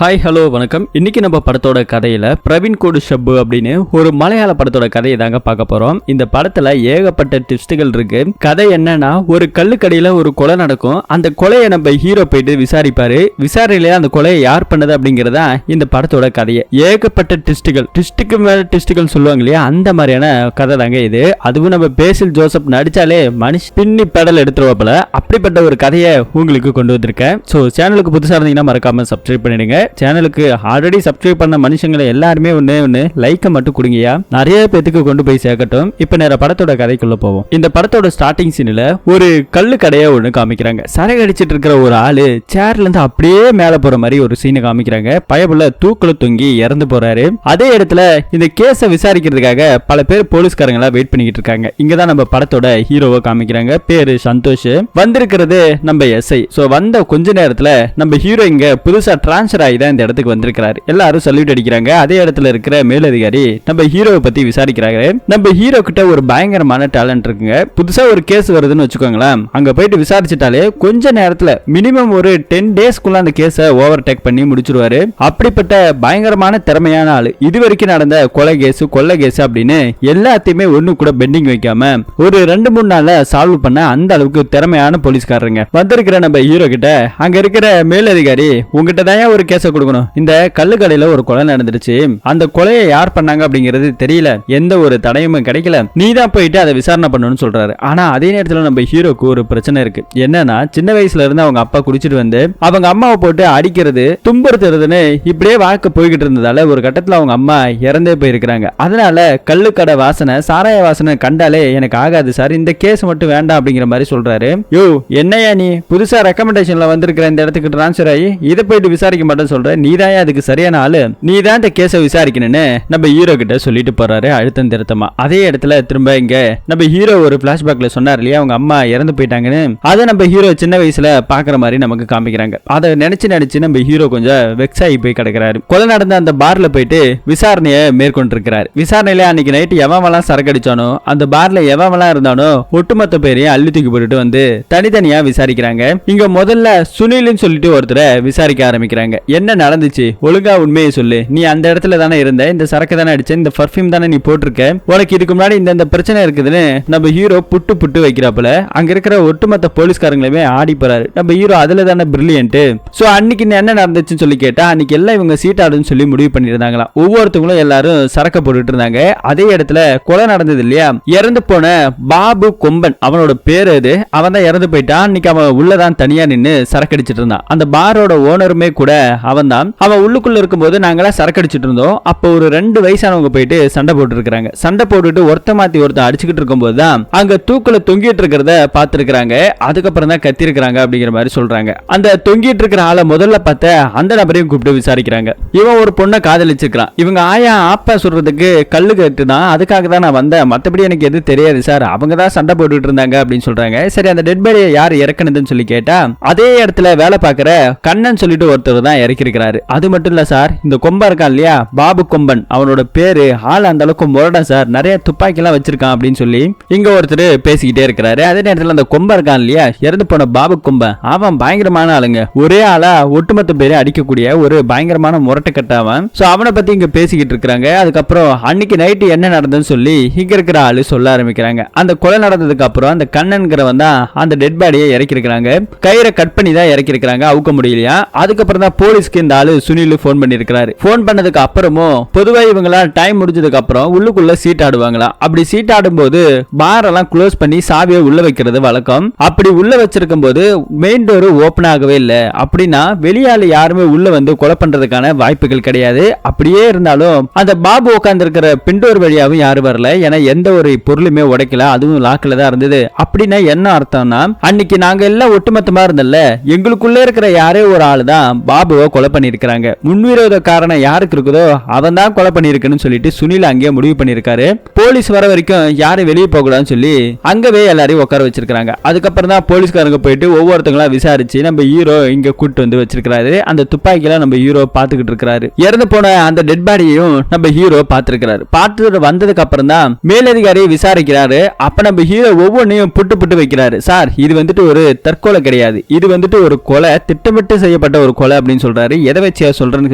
Hi hello வணக்கம். இன்னைக்கு நம்ம படத்தோட கதையில பிரவீன் கோடு ஷப்பு அப்படின்னு ஒரு மலையாள படத்தோட கதையை தாங்க பார்க்க போறோம். இந்த படத்துல ஏகப்பட்ட ட்விஸ்டுகள் இருக்கு. கதை என்னன்னா, ஒரு கல்லுக்கடியில ஒரு கொலை நடக்கும். அந்த கொலையை நம்ம ஹீரோ போயிட்டு விசாரிப்பாரு. விசாரணையில அந்த கொலையை யார் பண்ணது அப்படிங்கறதா இந்த படத்தோட கதையை. ஏகப்பட்ட ட்விஸ்டுக்கு மேல ட்விஸ்டுகள் சொல்லுவாங்க இல்லையா, அந்த மாதிரியான கதை தாங்க இது. அதுவும் நம்ம பேசில் ஜோசப் நடிச்சாலே மனுஷ பின்னி பெடல் எடுத்துருவாப்புல. அப்படிப்பட்ட ஒரு கதையை உங்களுக்கு கொண்டு வந்திருக்கேன். ஸோ சேனலுக்கு புதுசாக இருந்தீங்கன்னா மறக்காம சப்ஸ்கிரைப் பண்ணிடுங்க. சேனலுக்கு ஆல்ரெடி சப்ஸ்கிரைப் பண்ண மனுஷங்களை எல்லாருமே ஒண்ணு லைக்க மட்டும் கொடுங்கயா, நிறைய பேத்துக்கு கொண்டு போய் சேர்க்கட்டும். இப்ப நேர படத்தோட கதைக்குள்ள போவோம். இந்த படத்தோட ஸ்டார்டிங் சீன்ல ஒரு கல்லு கடையை ஒண்ணு காமிக்கிறாங்க. சரக்கு அடிச்சிட்டு இருக்கிற ஒரு ஆளு சேர்ல இருந்து அப்படியே மேல போற மாதிரி ஒரு சீனை காமிக்கிறாங்க. பயபுள்ள தூக்குல தொங்கி இறந்து போறாரு. அதே இடத்துல இந்த கேஸை விசாரிக்கிறதுக்காக பல பேர் போலீஸ்காரங்களா வெயிட் பண்ணிக்கிட்டு இருக்காங்க. இங்கதான் நம்ம படத்தோட ஹீரோவை காமிக்கிறாங்க. பேரு சந்தோஷ். வந்திருக்கிறது நம்ம எஸ்ஐ. சோ வந்த கொஞ்ச நேரத்துல நம்ம ஹீரோ இங்க புதுசா டிரான்ஸ்பர் ஆகி இந்த இடத்துக்கு வந்திருக்கிறாரு. எல்லாரும் சல்யூட் அடிக்கிறாங்க. அதே இடத்துல இருக்கிற மேலதிகாரி நம்ம ஹீரோவை பத்தி விசாரிக்கிறாங்க. நம்ம ஹீரோ கிட்ட ஒரு பயங்கரமான டேலண்ட் இருக்குங்க. புதுசா ஒரு கேஸ் வருதுன்னு வச்சுக்கோங்களேன், அங்க போயிட்டு விசாரிச்சுட்டாலே கொஞ்ச நேரத்துல மினிமம் ஒரு 10 டேஸ்க்குள்ள அந்த கேஸை ஓவர்டேக் பண்ணி முடிச்சிருவாரு. அப்படிப்பட்ட பயங்கரமான திறமையான ஆளு. இது வரைக்கும் நடந்த கொலை கேஸ் கொள்ளை கேஸ் அப்படின்னு எல்லாத்தையுமே ஒண்ணு கூட பெண்டிங் வைக்காம ஒரு 2-3 நாள்ல சால்வ் பண்ண அந்த அளவுக்கு திறமையான போலீஸ்காரங்க. வந்திருக்கிற நம்ம ஹீரோ கிட்ட அங்க இருக்கிற மேலதிகாரி, உங்ககிட்ட தான் ஒரு கேஸ கொடுக்கணும். இந்த கல்லுக்கடையில ஒரு கொலை நடந்துருச்சு. அந்த கொலையை யார் பண்ணாங்க அப்படிங்கிறது தெரியல. எந்த ஒரு தடயமும் கிடைக்கல. நீ தான் போயிட்டு அதை விசாரணை பண்ணணும்னு சொல்றாரு. ஆனா அதே நேரத்துல நம்ம ஹீரோக்கு ஒரு பிரச்சனை இருக்கு. என்னன்னா, சின்ன வயசுல இருந்து அவங்க அப்பா குடிச்சிட்டு வந்து அவங்க அம்மாவை போட்டு அடிக்கிறது துன்புறுத்துறதுன்னு இப்படியே வாழ்க்கை போய்கிட்டு இருந்ததால ஒரு கட்டத்துல அவங்க அம்மா இறந்தே போயிருக்கிறாங்க. அதனால கல்லுக்கடை வாசனை சாராய வாசனை கண்டாலே எனக்கு ஆகாது சார், இந்த கேஸ் மட்டும் வேண்டாம் அப்படிங்கிற மாதிரி சொல்றாரு. யோ என்னையா நீ புதுசா ரெக்கமெண்டேஷன்ல வந்திருக்கிற இந்த இடத்துக்கு டிரான்ஸ்பர் ஆகி இதை போயிட்டு விசாரிக்க மாட்டேன்னு சொல்ற, நீதான் அதுக்கு சரியான ஆளு, நீதான் இந்த கேஸை விசாரிக்கணும்னு நம்ம ஹீரோ கிட்ட சொல்லிட்டு போறாரு அழுத்தம் திருத்தமா. அதே இடத்துல திரும்ப இங்க நம்ம ஹீரோ ஒரு பிளாஷ்பேக்ல சொன்னார் இல்லையா, அவங்க அம்மா இறந்து போயிட்டாங்கன்னு. அதை நம்ம ஹீரோ சின்ன வயசுல பாக்குற மாதிரி நமக்கு காமிக்கிறாங்க. அதை நினைச்சு நம்ம ஹீரோ கொஞ்சம் வெக்ஸ் ஆகி போய் கிடக்கிறாரு. கொலை நடந்த அந்த பார்ல போயிட்டு விசாரணையை மேற்கொண்டிருக்கிறார். விசாரணையில அன்னைக்கு நைட்டு எவன்லாம் சரக்கு அடிச்சானோ, அந்த பார்ல எவன்லாம் இருந்தானோ ஒட்டுமொத்த பேரையும் அள்ளி தூக்கி போட்டுட்டு வந்து தனித்தனியா விசாரிக்கிறாங்க. இங்க முதல்ல சுனில்னு சொல்லிட்டு ஒருத்தரை விசாரிக்க ஆரம்பிக்கிறாங்க. என்ன நடந்துச்சு, ஒழுங்கா உண்மையை சொல்லு, நீ அந்த இடத்துல தானே இருந்த, இந்த சரக்கு தானே அடிச்ச, இந்த பர்ஃபியூம் தானே நீ போட்டிருக்க, உனக்கு இதுக்கு முன்னாடி இந்த பிரச்சனை இருக்குதுன்னு நம்ம ஹீரோ புட்டு வைக்கிறாப்புல. அங்க இருக்கிற ஒட்டுமொத்த போலீஸ்காரங்களுமே ஆடி போறாரு. நம்ம ஹீரோ அதுல தானே பிரில்லியன்ட். சோ அன்னைக்கு என்ன நடந்துச்சுன்னு சொல்லி கேட்டா, அன்னைக்கு எல்லாம் இவங்க சீட்டாடுன்னு சொல்லி முடிவு பண்ணிருந்தாங்களா. ஒவ்வொருத்தவங்களும் எல்லாரும் சரக்க போட்டுட்டு இருந்தாங்க. அதே இடத்துல கொலை நடந்தது இல்லையா, இறந்து போன பாபு கொம்பன் அவனோட பேரு அது. அவன் தான் இறந்து போயிட்டான். அன்னைக்கு அவன் உள்ளதான் தனியா நின்னு சரக்கு அடிச்சிட்டு இருந்தான். அந்த பாரோட ஓனருமே கூட அவன் தான். அவன் உள்ளுக்குள்ள இருக்கும்போது நாங்களாம் சரக்கு அடிச்சிட்டு இருந்தோம். அப்போ ஒரு 2 வயசானவங்க போயிட்டு சண்டை போட்டு இருக்காங்க. சண்டை போட்டுட்டு ஒருத்த மாத்தி ஒருத்த அடிச்சுக்கிட்டு இருக்கும்போது தான் அங்க தூக்குல தொங்கிட்டு இருக்கிறத பாத்துருக்காங்க. அதுக்கப்புறம் தான் கத்தி இருக்காங்க அப்படிங்கிற மாதிரி சொல்றாங்க. அந்த தொங்கிட்டு இருக்கிற ஆளை முதல்ல பார்த்த அந்த நபரையும் கூப்பிட்டு விசாரிக்கிறாங்க. இவன் ஒரு பொண்ணை காதலிச்சிருக்கான். இவங்க ஆயா ஆப்பா சொல்றதுக்கு கல்லு கட்டுதான், அதுக்காக தான் நான் வந்தேன், மத்தபடி எனக்கு எது தெரியாது சார், அவங்க தான் சண்டை போட்டுட்டு இருந்தாங்க அப்படின்னு சொல்றாங்க. சரி, அந்த டெட் பாடியை யார் இறக்குனதுன்னு சொல்லி கேட்டா, அதே இடத்துல வேலை பார்க்கிற கண்ணன் சொல்லிட்டு ஒருத்தர் தான் இறக்கிருக்கிறாரு. அது மட்டும் இல்ல சார், இந்த கொம்பா இருக்கான் இல்லையா பாபு கொம்பன், அவனோட பேரு ஆள் அந்த அளவுக்கு முரடன் சார், நிறைய துப்பாக்கி எல்லாம் வச்சிருக்கான் அப்படின்னு சொல்லி இங்க ஒருத்தர் பேசிக்கிட்டே இருக்கிறாரு. அதே நேரத்தில் அந்த கொம்பா இருக்கான் இல்லையா, இறந்து போன பாபு கொம்பன், அவன் பயங்கரமான ஆளுங்க. ஒரே ஆளா ஒட்டுமொத்த பேரை அடிக்கக்கூடிய ஒரு பயங்கரமான முரட்டை கட்டாவன். சோ அவனை பத்தி இங்க பேசிக்கிட்டு இருக்காங்க. அதுக்கப்புறம் அன்னைக்கு நைட்டு என்ன நடந்ததுன்னு சொல்லி இங்க இருக்கிற ஆளு சொல்ல ஆரம்பிக்கிறாங்க. அந்த கொலை நடந்ததுக்கு அப்புறம் அந்த கண்ணன்கிறவன் தான் அந்த டெட் பாடியை இறக்கிருக்கிறாங்க. கயிறை கட் பண்ணி தான் இறக்கிருக்கிறாங்க, அவுக்க முடியலையா. அதுக்கப்புறம் தான் போலீஸ்க்கு இந்த ஆளு சுனில் போன் பண்ணிருக்காரு. போன் பண்ணதுக்கு அப்புறமும் பொதுவா இவங்களா டைம் முடிஞ்சதுக்கு அப்புறம் உள்ளுக்குள்ள சீட் ஆடுவாங்களா. அப்படி சீட் ஆடும்போது பார் எல்லாம் க்ளோஸ் பண்ணி சாவியை உள்ள வைக்கிறது வழக்கம். அப்படி உள்ள வச்சிருக்கும் போது மெயின் டோர் ஓபன் ஆகவே இல்லை அப்படின்னா வெளியால யாருமே உள்ள வந்து கொலை பண்றதுக்கான வாய்ப்புகள் கிடையாது. அப்படியே இருந்தாலும் அந்த பாபு உட்கார்ந்து இருக்கிற பின்டோர் வழியாவும் யாரும் வரல. ஏன்னா எந்த ஒரு பொருளுமே உடைக்கல, அதுவும் லாக்கில தான் இருந்தது. அப்படின்னா என்ன அர்த்தம்னா, அன்னைக்கு நாங்க எல்லாம் ஒட்டுமொத்தமா இருந்தல்ல, எங்களுக்குள்ள இருக்கிற யாரே ஒரு ஆளு தான் பாபுவை கொலை பண்ணிருக்காங்க. முன்விரோத காரணம் யாருக்கு இருக்குதோ அவன் தான் கொலை பண்ணிருக்குன்னு சொல்லிட்டு சுனில் அங்கேயே முடிவு பண்ணிருக்காரு. போலீஸ் வர வரைக்கும் யாரும் வெளியே போக கூடாதுன்னு சொல்லி அங்கவே எல்லாரையும் உட்கார வச்சிருக்காங்க. அதுக்கப்புறம் தான் போலீஸ்காரங்க போயிட்டு ஒவ்வொருத்தங்களா விசாரிச்சு நம்ம ஹீரோ இங்க கூட்டு வந்து வச்சிருக்காரு. அந்த துப்பாக்கியெல்லாம் நம்ம ஹீரோ பாத்துக்கிட்டு இருக்காரு. இறந்து போன அந்த டெட் பாடியையும் நம்ம ஹீரோ பாத்துருக்காரு. பார்த்துட்டு வந்ததுக்கு அப்புறம் தான் மேலதிகாரி விசாரிக்கிறாரு. அப்ப நம்ம ஹீரோ ஒவ்வொன்னையும் புட்டு வைக்கிறாரு. சார், இது வந்துட்டு ஒரு தற்கொலை கிடையாது, இது வந்துட்டு ஒரு கொலை, திட்டமிட்டு செய்யப்பட்ட ஒரு கொலை அப்படின்னு சொல்றாரு. சொல்றாரு. எதை வச்சு சொல்றேன்னு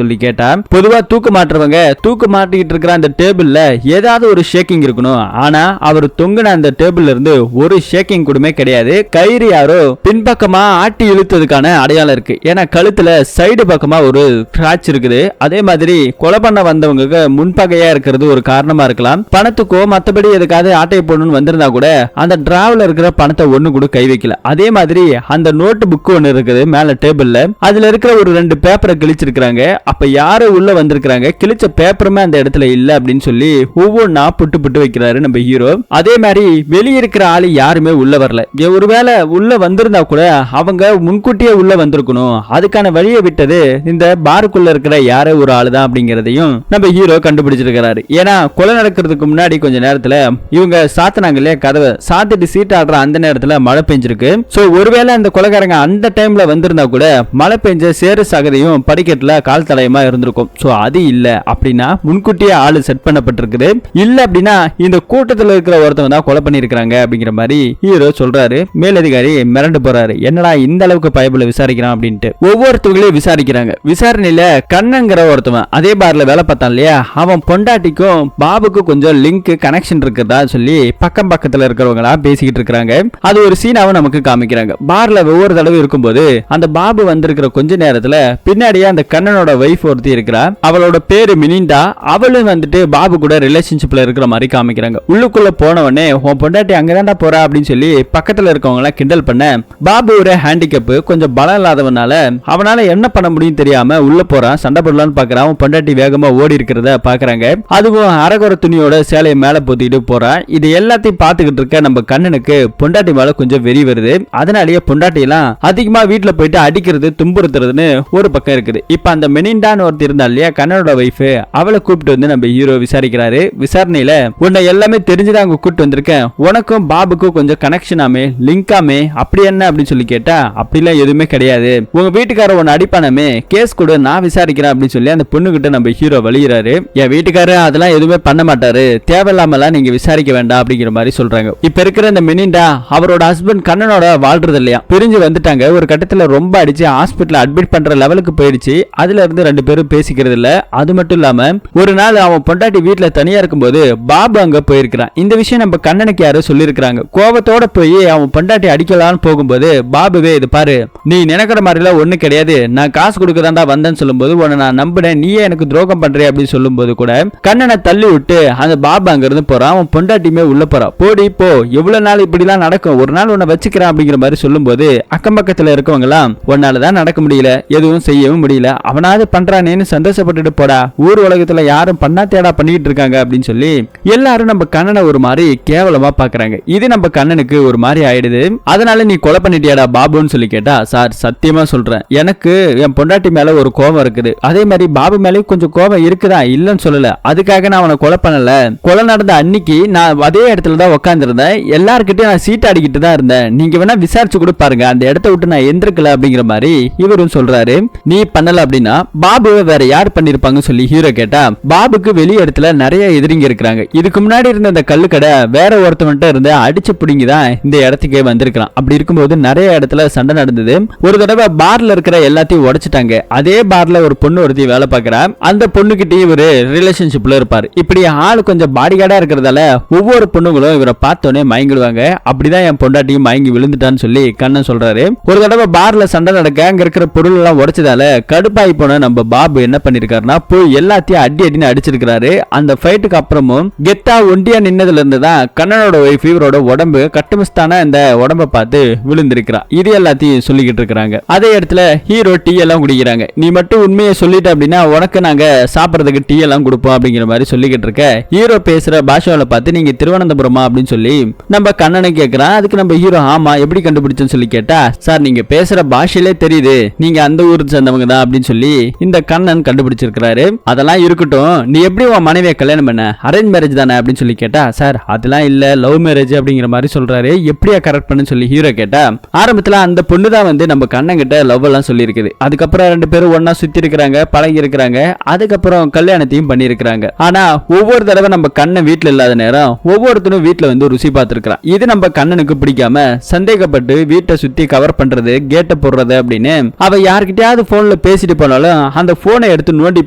சொல்லி கேட்டா, பொதுவா தூக்கு மாட்டுறவங்க தூக்கு மாட்டிக்கிட்டு இருக்கிற அந்த டேபிள்ல ஏதாவது ஒரு ஷேக்கிங் இருக்கணும். ஆனா அவர் தொங்குன அந்த டேபிள்ல இருந்து ஒரு ஷேக்கிங் கூடமே கிடையாது. கயிறு யாரோ பின்பக்கமா ஆட்டி இழுத்ததுக்கான அடையாளம் இருக்கு. ஏன்னா கழுத்துல சைடு பக்கமா ஒரு ஸ்கிராட்ச் இருக்குது. அதே மாதிரி கொலை பண்ண வந்தவங்க முன்பகையா இருக்கிறது ஒரு காரணமா இருக்கலாம். பணத்துக்கோ மத்தபடி எதுக்காவது ஆட்டையை போடணும்னு வந்திருந்தா கூட அந்த டிராவல இருக்கிற பணத்தை ஒண்ணு கூட கை வைக்கல. அதே மாதிரி அந்த நோட்டு புக் ஒன்னு இருக்குது மேல டேபிள்ல. அதுல இருக்கிற ஒரு 2 பேப்பரை கிழிச்சிருக்காங்க. அப்ப யாரு உள்ள வந்திருக்காங்க, கிழிச்ச பேப்பருமே அந்த இடத்துல இல்ல அப்படின்னு சொல்லி ஒவ்வொன்னா புட்டு புட்டு வைக்கிறாரு நம்ம ஹீரோ. அதே மாதிரி வெளியே இருக்கிற ஆளு யாருமே உள்ள வரல. ஒருவேளை உள்ள வந்திருந்தா கூட அவங்க முன்கூட்டியே உள்ள வந்திருக்கணும். அதுக்கான வழியை விட்டது இந்த பாருக்குள்ள இருக்கிற யாரோ ஒரு ஆளு தான் அப்படிங்கறதையும் நம்ம ஹீரோ கண்டுபிடிச்சிருக்கிறாரு. ஏன்னா கொலை நடக்கிறதுக்கு முன்னாடி கொஞ்ச நேரத்துல இவங்க சாத்தினாங்க இல்லையா கதவை, சாத்திட்டு சீட் ஆடுற அந்த நேரத்துல மழை பெஞ்சிருக்கு. சோ ஒருவேளை அந்த கொலைகாரங்க அந்த டைம்ல வந்திருந்தா கூட மழை பெஞ்ச சேறு சகதியும் படிக்கட்டுல கால் தடயமா இருந்திருக்கும். சோ அது இல்ல அப்படின்னா முன்கூட்டியே ஆளு செட் பண்ணப்பட்டிருக்குது. இல்ல அப்படின்னா இந்த கூட்டத்தில் இருக்கிற ஒருத்தவங்க தான் கொலை பண்ணிருக்காங்க அப்படிங்கிற மாதிரி ஹீரோ சொல்றாரு. மேலதிகாரி மிரண்டு போறாரு. என்னடா இந்த அளவுக்கு பயபுல விசாரிக்கிறான் அப்படின்ட்டு ஒவ்வொருத்தவங்களையும் விசாரிக்கிறாங்க. விசாரணையில கண்ணங்கிற ஒருத்தவன் அதே பார்ல வேலை பார்த்தான் இல்லையா, அவன் பொண்டாட்டிக்கும் பாபுக்கும் கொஞ்சம் லிங்க் கனெக்ஷன் இருக்கிறதா சொல்லி பக்கம் பக்கத்துல இருக்கிறவங்களா பேசிக்கிட்டு இருக்காங்க. அது ஒரு சீனாவை நமக்கு காமிக்கிறாங்க. பார்ல ஒவ்வொரு தடவை இருக்கும்போது அந்த பாபு வந்திருக்கிற கொஞ்ச நேரத்துல பின்னாடியே அந்த கண்ணனோட வைஃப் ஒருத்தி இருக்கிறா. அவளோட பேரு மினிண்டா. அவளும் வந்துட்டு பாபு கூட ரிலேஷன்ஷிப்ல இருக்கிற மாதிரி காமிக்கிறாங்க. உள்ளுக்குள்ள போனவனே உன் பொண்டாட்டி அங்கதான்டா போறா அப்படின்னு சொல்லி பக்கத்துல இருக்கவங்க எல்லாம் கிண்டல் பண்ண, பாபு ஒரு ஹேண்டிகேப் கொஞ்சம் பலம் இல்லாதவனால அவனால என்ன பண்ண முடியும் தெரியாம உள்ள போறான். சண்டை போடலான்னு பாக்குறான். பொண்டாட்டி வேகமா ஓடி இருக்கிறத பாக்குறாங்க. அதுவும் அரகுற துணியோட சேலையை மேல போத்திட்டு போறான். இது எல்லாத்தையும் பாத்துக்கிட்டு இருக்க நம்ம கண்ணனுக்கு பொண்டாட்டி மேல கொஞ்சம் வெறி வருது. அதனாலேயே பொண்டாட்டி எல்லாம் அதிகமா வீட்டுல போயிட்டு அடிக்கிறது துன்புறுத்துறதுன்னு ஒரு பக்கம் இருக்குது. இப்ப அந்த மெனிண்டான்னு ஒருத்தர் இருந்தா இல்லையா கண்ணனோட வைஃப், அவளை கூப்பிட்டு வந்து நம்ம ஹீரோ விசாரிக்கிறாரு. விசாரணையில உன்னை எல்லாமே தெரிஞ்சுதான் அங்க கூப்பிட்டு வந்திருக்கேன், உனக்கும் பாபுக்கும் கொஞ்சம் கனெக்ஷனாமே லிங்காமே அப்படி என்ன அப்படின்னு சொல்லி கேட்டா, அப்படிலாம் எதுவுமே கிடையாது, உங்க வீட்டுக்காரர் உன்னை அடிப்பானமே கேஸ் கூட நான் விசாரிக்கிறேன் அப்படின்னு சொல்லி அந்த பொண்ணு கிட்ட நம்ம ஹீரோ வலிகிறாரு. என் வீட்டுக்காரர் அதெல்லாம் எதுவுமே பண்ண மாட்டாரு, தேவையில்லாமலாம் நீங்க விசாரிக்க வேண்டாம் அப்படிங்கிற மாதிரி சொல்றாங்க. இப்ப இருக்கிற இந்த மெனிண்டா அவரோட ஹஸ்பண்ட் கண்ணனோட வாழ்றது இல்லையா, பிரிஞ்சு வந்துட்டாங்க. ஒரு கட்டத்துல ரொம்ப அடிச்சு ஹாஸ்பிட்டல் அட்மிட் பண்ற லெவலுக்கு போயிடுச்சு. அதுல இருந்து 2 பேரும் பேசிக்கிறது இல்ல. அது மட்டும் இல்லாம ஒரு நாள் அவன் பொண்டாட்டி வீட்டுல தனியா இருக்கும்போது பாபு அங்க போயிருக்கிறான். இந்த விஷயம் நம்ம கண்ணனுக்கு யாரும் சொல்லிருக்காங்க. கோபத்தோட போய் அவன் பொண்டாட்டி அடிக்கலான்னு போகும்போது பாபுவே இது பாரு நீ நினைக்கிற மாதிரிலாம் ஒண்ணு கிடையாது, நான் காசு கொடுக்கதாண்டா வந்தேன்னு சொல்லும்போது உன்னை நான் நம்பினேன், நீயே எனக்கு துரோகம் பண்றே அப்படின்னு சொல்லும் போது கூட கண்ணனை தள்ளி விட்டு அந்த பாபு அங்க இருந்து போறான். அவன் பொண்டாட்டியுமே உள்ள போறான். போடி போ, எவ்வளவு நாள் இப்படி எல்லாம் நடக்கும், ஒரு நாள் உன்னை வச்சுக்கிறான் அப்படிங்கிற மாதிரி சொல்லும் போது அக்கம் பக்கத்துல இருக்கவங்க எல்லாம் உன்னாலதான் நடக்க முடியல, எதுவும் செய்யவும் முடியல, அவனாவது பண்றானேன்னு சந்தோஷப்பட்டுட்டு போடா, ஊர் உலகத்துல யாரும் பண்ணா தேடா பண்ணிட்டு இருக்காங்க அப்படின்னு சொல்லி எல்லாரும் நம்ம கண்ணனை ஒரு மாதிரி கேவலமா பாக்குறாங்க. இது நம்ம கண்ணனுக்கு ஒரு மாதிரி ஆயிடுது. அதனால நீ கொலை பண்ணிட்டியாடா பாபுன்னு சொல்லி கேட்டா, சார் சத்தியமா சொல்றேன், எனக்கு என் பொண்டாட்டி மேல ஒரு கோபம் இருக்குது, அதே மாதிரி பாபு மேலேயும் கொஞ்சம் கோபம் இருக்குதா, இல்லன்னு சொல்லல, அதுக்காக நான் அவனை கொலை பண்ணல. கொலை நடந்த அன்னைக்கு நான் அதே இடத்துல தான் உட்கார்ந்து இருந்தேன், எல்லார்கிட்டயும் நான் சீட் அடிக்கிட்டு தான் இருந்தேன், நீங்க வேணா விசாரிச்சு கூட பாருங்க, அந்த இடத்த விட்டு நான் எந்திருக்கல அப்படிங்கிற மாதிரி இவரும் சொல்றாரு. நீ பண்ணல அப்படின்னா பாபுவை வேற யார் பண்ணிருப்பாங்க சொல்லி ஹீரோ கேட்டா, பாபுக்கு வெளிய இடத்துல நிறைய எதிரிங்க இருக்கிறாங்க. இதுக்கு முன்னாடி இருந்த அந்த கல்லு கடை வேற ஒருத்தவன்ட்ட இருந்து அடிச்சு பிடிங்கி தான் இந்த இடத்துக்கே வந்திருக்கலாம். அப்படி இருக்கும்போது நிறைய இடத்துல சண்டை நடந்தது. ஒரு தடவை பார்ல இருக்கிற எல்லாத்தையும் உடைச்சிட்டாங்க. அதே பார்ல ஒரு பொண்ணு ஒருத்தி வேலை பார்க்கறா. அந்த பொண்ணு கிட்டயும் இவரு ரிலேஷன்ஷிப்ல இருப்பாரு. இப்படி ஆளு கொஞ்சம் பாடி கார்டா இருக்கிறதால ஒவ்வொரு பொண்ணுங்களும் இவரை பார்த்தோன்னே மயங்கிடுவாங்க. அப்படிதான் என் பொண்டாட்டியும் மயங்கி விழுந்துட்டான்னு சொல்லி கண்ணன் சொல்றாரு. ஒரு தடவை பார்ல சண்டை நடக்க அங்க இருக்கிற பொருள் எல்லாம் உடைச்சதால கடுப்பாய் போன நம்ம பாபு என்ன பண்ணிருக்காருன்னா போய் எல்லாத்தையும் அடி அடின்னு அடிச்சிருக்காரு. அந்த ஃபைட்டுக்கு அப்புறமும் கெத்தா ஒண்டியா நின்னதுல இருந்து தான் கண்ணனோட வைஃப் இவரோட உடம்பு கட்டுமஸ்தான இந்த உடம்ப பார்த்து விழுந்திருக்கிறா. இது எல்லாத்தையும் சொல்லிக்கிட்டு இருக்காங்க. அதே இடத்துல ஹீரோ டீ எல்லாம் குடிக்கிறாங்க. நீ மட்டும் உண்மையை சொல்லிட்ட அப்படின்னா உனக்கு நாங்க சாப்பிடறதுக்கு டீ எல்லாம் கொடுப்போம் அப்படிங்கிற மாதிரி சொல்லிக்கிட்டு இருக்க, ஹீரோ பேசுற பாஷாவில பார்த்து நீங்க திருவனந்தபுரமா அப்படின்னு சொல்லி நம்ம கண்ணனை கேட்கிறான். அதுக்கு நம்ம ஹீரோ ஆமா எப்படி கண்டுபிடிச்சேன்னு சொல்லி கேட்டா, சார் நீங்க பேசுற பாஷையிலே தெரியுது நீங்க அந்த ஊருக்கு சேர்ந்தவங்க தான் அப்படின்னு சொல்லி இந்த கண்ணன் கண்டுபிடிச்சிருக்கிறாரு. அதெல்லாம் இருக்கட்டும், நீ எப்படி உன் மனைவியை கல்யாணம் பண்ண, அரேஞ்ச் மேரேஜ் தானே அப்படின்னு சொல்லி கேட்டா, சார் அதெல்லாம் இல்ல லவ் மேரேஜ் அப்படிங்கிற மாதிரி சொல்றாரு. எப்படியா கரெக்ட் பண்ணு சொல்லி ஹீரோ கேட்டா, ஆரம்பத்துல அந்த பொண்ணு தான் வந்து நம்ம கண்ணன் கிட்ட லவ் எல்லாம் சொல்லி இருக்குது. அதுக்கப்புறம் 2 பேரும் ஒன்னா சுத்தி இருக்கிறாங்க, பழகி இருக்கிறாங்க, அதுக்கப்புறம் கல்யாணத்தையும் பண்ணி இருக்கிறாங்க. ஆனா ஒவ்வொரு தடவை நம்ம கண்ணன் வீட்டுல இல்லாத நேரம் ஒவ்வொருத்தரும் வீட்டுல வந்து ருசி பார்த்திருக்கிறான். இது நம்ம கண்ணனுக்கு பிடிக்காம சந்தேகப்பட்டு வீட்டை சுத்தி கவர் பண்றது, கேட்ட போடுறது அப்படின்னு அவ யார்கிட்டயாவது போன் போன்ல பேசிட்டு போனாலும் அந்த போனை எடுத்து நோண்டி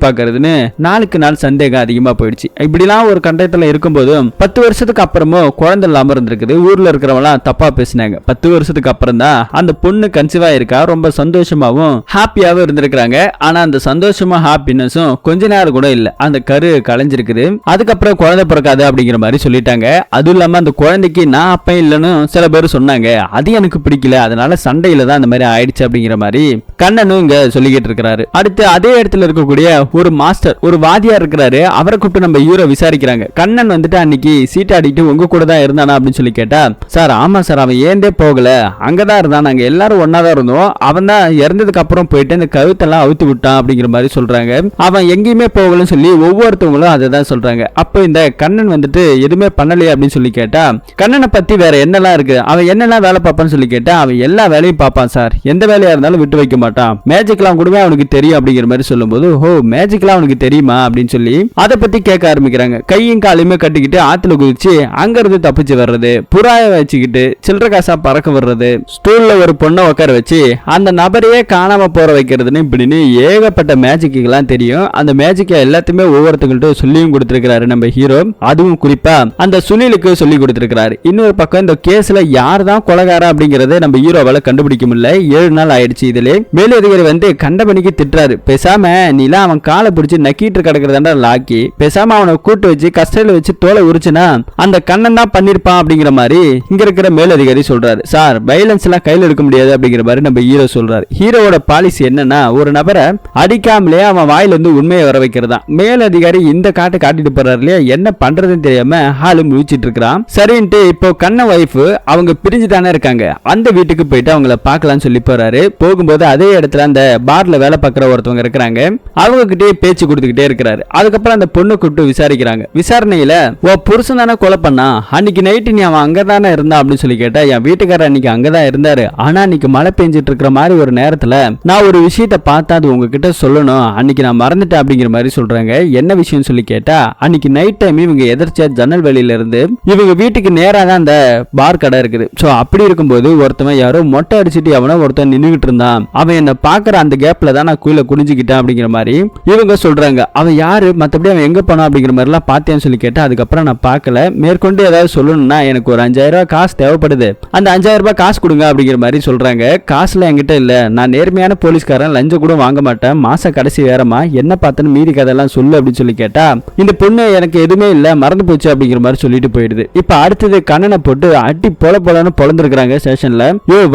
பாக்குறதுன்னு நாளுக்கு நாள் சந்தேகம் அதிகமா போயிடுச்சு. இப்படிலாம் ஒரு கண்டத்துல இருக்கும்போது 10 வருஷத்துக்கு அப்புறமும் குழந்தை இல்லாம இருந்திருக்குது. ஊர்ல இருக்கிறவங்க தப்பா பேசினாங்க. 10 வருஷத்துக்கு அப்புறம் தான் அந்த பொண்ணு கன்சீவா இருக்கா. ரொம்ப சந்தோஷமாவும் ஹாப்பியாவும் இருந்திருக்காங்க. ஆனா அந்த சந்தோஷமா ஹாப்பினஸும் கொஞ்ச நேரம் கூட இல்ல, அந்த கரு கலைஞ்சிருக்குது. அதுக்கப்புறம் குழந்தை பிறக்காது அப்படிங்கிற மாதிரி சொல்லிட்டாங்க. அதுவும் இல்லாம அந்த குழந்தைக்கு நான் அப்ப இல்லைன்னு சில பேர் சொன்னாங்க. அது எனக்கு பிடிக்கல, அதனால சண்டையில தான் அந்த மாதிரி ஆயிடுச்சு அப்படிங்கிற மாதிரி கண்ணனும் இங்க சொல்லிக்கிட்டு இருக்கிறாரு. அடுத்து அதே இடத்துல இருக்கக்கூடிய ஒரு மாஸ்டர், ஒரு வாதியார் இருக்கிறாரு. அவரை கூப்பிட்டு நம்ம ஹீரோ விசாரிக்கிறாங்க. கண்ணன் வந்துட்டு அன்னைக்கு சீட்டாடிட்டு உங்க கூட தான் இருந்தானா அப்படின்னு சொல்லி கேட்டா, சார் ஆமா சார், அவன் ஏந்தே போகல, அங்கதான் இருந்தான், நாங்க எல்லாரும் ஒன்னாதான் இருந்தோம், அவன் தான் இறந்ததுக்கு அப்புறம் போயிட்டு இந்த கழுத்தெல்லாம் அவுத்து விட்டான் அப்படிங்கிற மாதிரி சொல்றாங்க. அவன் எங்கேயுமே போகலன்னு சொல்லி ஒவ்வொருத்தவங்களும் அதை தான் சொல்றாங்க. அப்போ இந்த கண்ணன் வந்துட்டு எதுவுமே பண்ணலையே அப்படின்னு சொல்லி கேட்டா, கண்ணனை பத்தி வேற என்னெல்லாம் இருக்கு, அவன் என்னெல்லாம் வேலை பார்ப்பான்னு சொல்லி கேட்டா, அவன் எல்லா வேலையும் பார்ப்பான் சார், எந்த வேலையா இருந்தாலும் விட்டு வைக்க மாட்டான், மேஜிக்லாம் கூடவே அவனுக்கு தெரியும் அப்படிங்கிற மாதிரி சொல்லும்போது, ஓ மேஜிக்லாம் அவனுக்கு தெரியுமா அப்படின்னு சொல்லி அதை பத்தி கேட்க ஆரம்பிக்கிறாங்க. கையும் காலையுமே கட்டிக்கிட்டு ஆத்துல குதிச்சு அங்க இருந்து தப்பிச்சு வர்றது, புறாய வச்சுக்கிட்டு சில்லற காசா பறக்க வர்றது, ஸ்டூல்ல ஒரு பொண்ணை உட்கார வச்சு அந்த நபரையே காணாம போற வைக்கிறதுன்னு இப்படின்னு ஏகப்பட்ட மேஜிக்கெல்லாம் தெரியும். அந்த மேஜிக்கை எல்லாத்தையுமே ஒவ்வொருத்தங்கள்ட்ட சொல்லியும் கொடுத்திருக்கிறாரு நம்ம ஹீரோ. அதுவும் குறிப்பா அந்த சுனிலுக்கு சொல்லி கொடுத்திருக்கிறாரு. இன்னொரு பக்கம் இந்த கேஸ்ல யார் தான் கொலைகாரா அப்படிங்கறத நம்ம ஹீரோவால கண்டுபிடிக்க முடியல. 7 நாள் ஆயிடுச்சு. இதுல மேலதிகாரி வந்து கண்டபணிக்கு திட்டுறாரு. பேசாம நீலாம் அவன் காலை பிடிச்சி நக்கிட்டு கிடக்கிறதாண்டா லாக்கி, பேசாம அவனை கூட்டு வச்சு கஸ்டடியில வச்சு தோலை உரிச்சுனா அந்த கண்ணன் தான் பண்ணிருப்பான் அப்படிங்கிற மாதிரி இங்க இருக்கிற மேலதிகாரி சொல்றாரு. சார் வயலன்ஸ் எல்லாம் கையில் எடுக்க முடியாது அப்படிங்கிற மாதிரி நம்ம ஹீரோ சொல்றாரு. ஹீரோவோட பாலிசி என்னன்னா, ஒரு நபரை அடிக்காமலே அவன் வாயில இருந்து உண்மையை வர வைக்கிறதா. மேலதிகாரி இந்த காட்டை காட்டிட்டு போறாரு இல்லையா, என்ன பண்றதுன்னு தெரியாம ஹாலு முழிச்சிட்டு இருக்கிறான். சரின்ட்டு இப்போ கண்ண வைஃப் அவங்க பிரிஞ்சு தானே இருக்காங்க, அந்த வீட்டுக்கு போயிட்டு அவங்கள பார்க்கலாம்னு சொல்லி போறாரு. போகும்போது அதே இடத்துல அந்த பார்ல வேலை பார்க்குற ஒருத்தவங்க இருக்கிறாங்க. அவங்க கிட்டே பேச்சு கொடுத்துக்கிட்டே இருக்கிறாரு. அதுக்கப்புறம் அந்த பொண்ணு கூப்பிட்டு விசாரிக்கிறாங்க. விசாரணையில ஓ புருஷன் தானே கொலை பண்ணா, அன்னைக்கு நைட்டு நீ அவன் அங்கதானே இருந்தா அப்படின்னு சொல்லி கேட்டா, என் வீட்டுக்காரர் அன்னைக்கு அங்கதான் இருந்தாரு, ஆனா அன்னைக்கு மழை பெஞ்சிட்டு இருக்கிற மாதிரி ஒரு நேரத்துல நான் ஒரு விஷயத்த பார்த்தா அது உங்ககிட்ட சொல்லணும், அன்னைக்கு நான் மறந்துட்டேன் அப்படிங்கிற மாதிரி சொல்றாங்க. என்ன விஷயம் சொல்லி கேட்டா, அன்னைக்கு நைட் டைம் இவங்க எதிர்ச்சா ஜன்னல் வெளியில இருந்து இவங்க வீட்டுக்கு நேரா தான் அந்த பார் கடை இருக்குது. சோ அப்படி இருக்கும்போது ஒருத்தவன் யாரோ மொட்டை அடிச்சுட்டு அவன ஒருத்தன் நின்னுகிட்டு இருந்தான், அவன் என்ன பாக்குற அந்த கேப்ல தான் நான் கீழே குனிஞ்சுக்கிட்டேன் அப்படிங்கிற மாதிரி இவங்க சொல்றாங்க. அவன் யாரு, மத்தபடி அவன் எங்க போனா அப்படிங்கிற மாதிரி எல்லாம் பார்த்தேன்னு சொல்லி கேட்டா, அதுக்கப்புறம் நான் பார்க்கல, மேற்கொண்டு ஏதாவது சொல்லணும்னா எனக்கு ஒரு 5000 ரூபாய் காசு தேவைப்படுது, அந்த 5000 ரூபாய் காசு கொடுங்க அப்படிங்கிற மாதிரி சொல்றாங்க. காசுல என்கிட்ட இல்ல, நான் நேர்மையான போலீஸ்காரன், லஞ்சம் கூட வாங்க மாட்டேன், மாச கடைசி வேறமா, என்ன பார்த்தேன்னு மீதி கதையெல்லாம் சொல்லு அப்படின்னு சொல்லி கேட்டா, இந்த பொண்ணு எனக்கு எதுவுமே இல்ல மறந்து போச்சு அப்படிங்கிற மாதிரி சொல்லிட்டு போயிடுது. இப்ப அடுத்தது கண்ணனை போட்டு அடி பொலன்னு பொழந்திருக்காங்க ஸ்டேஷன்ல.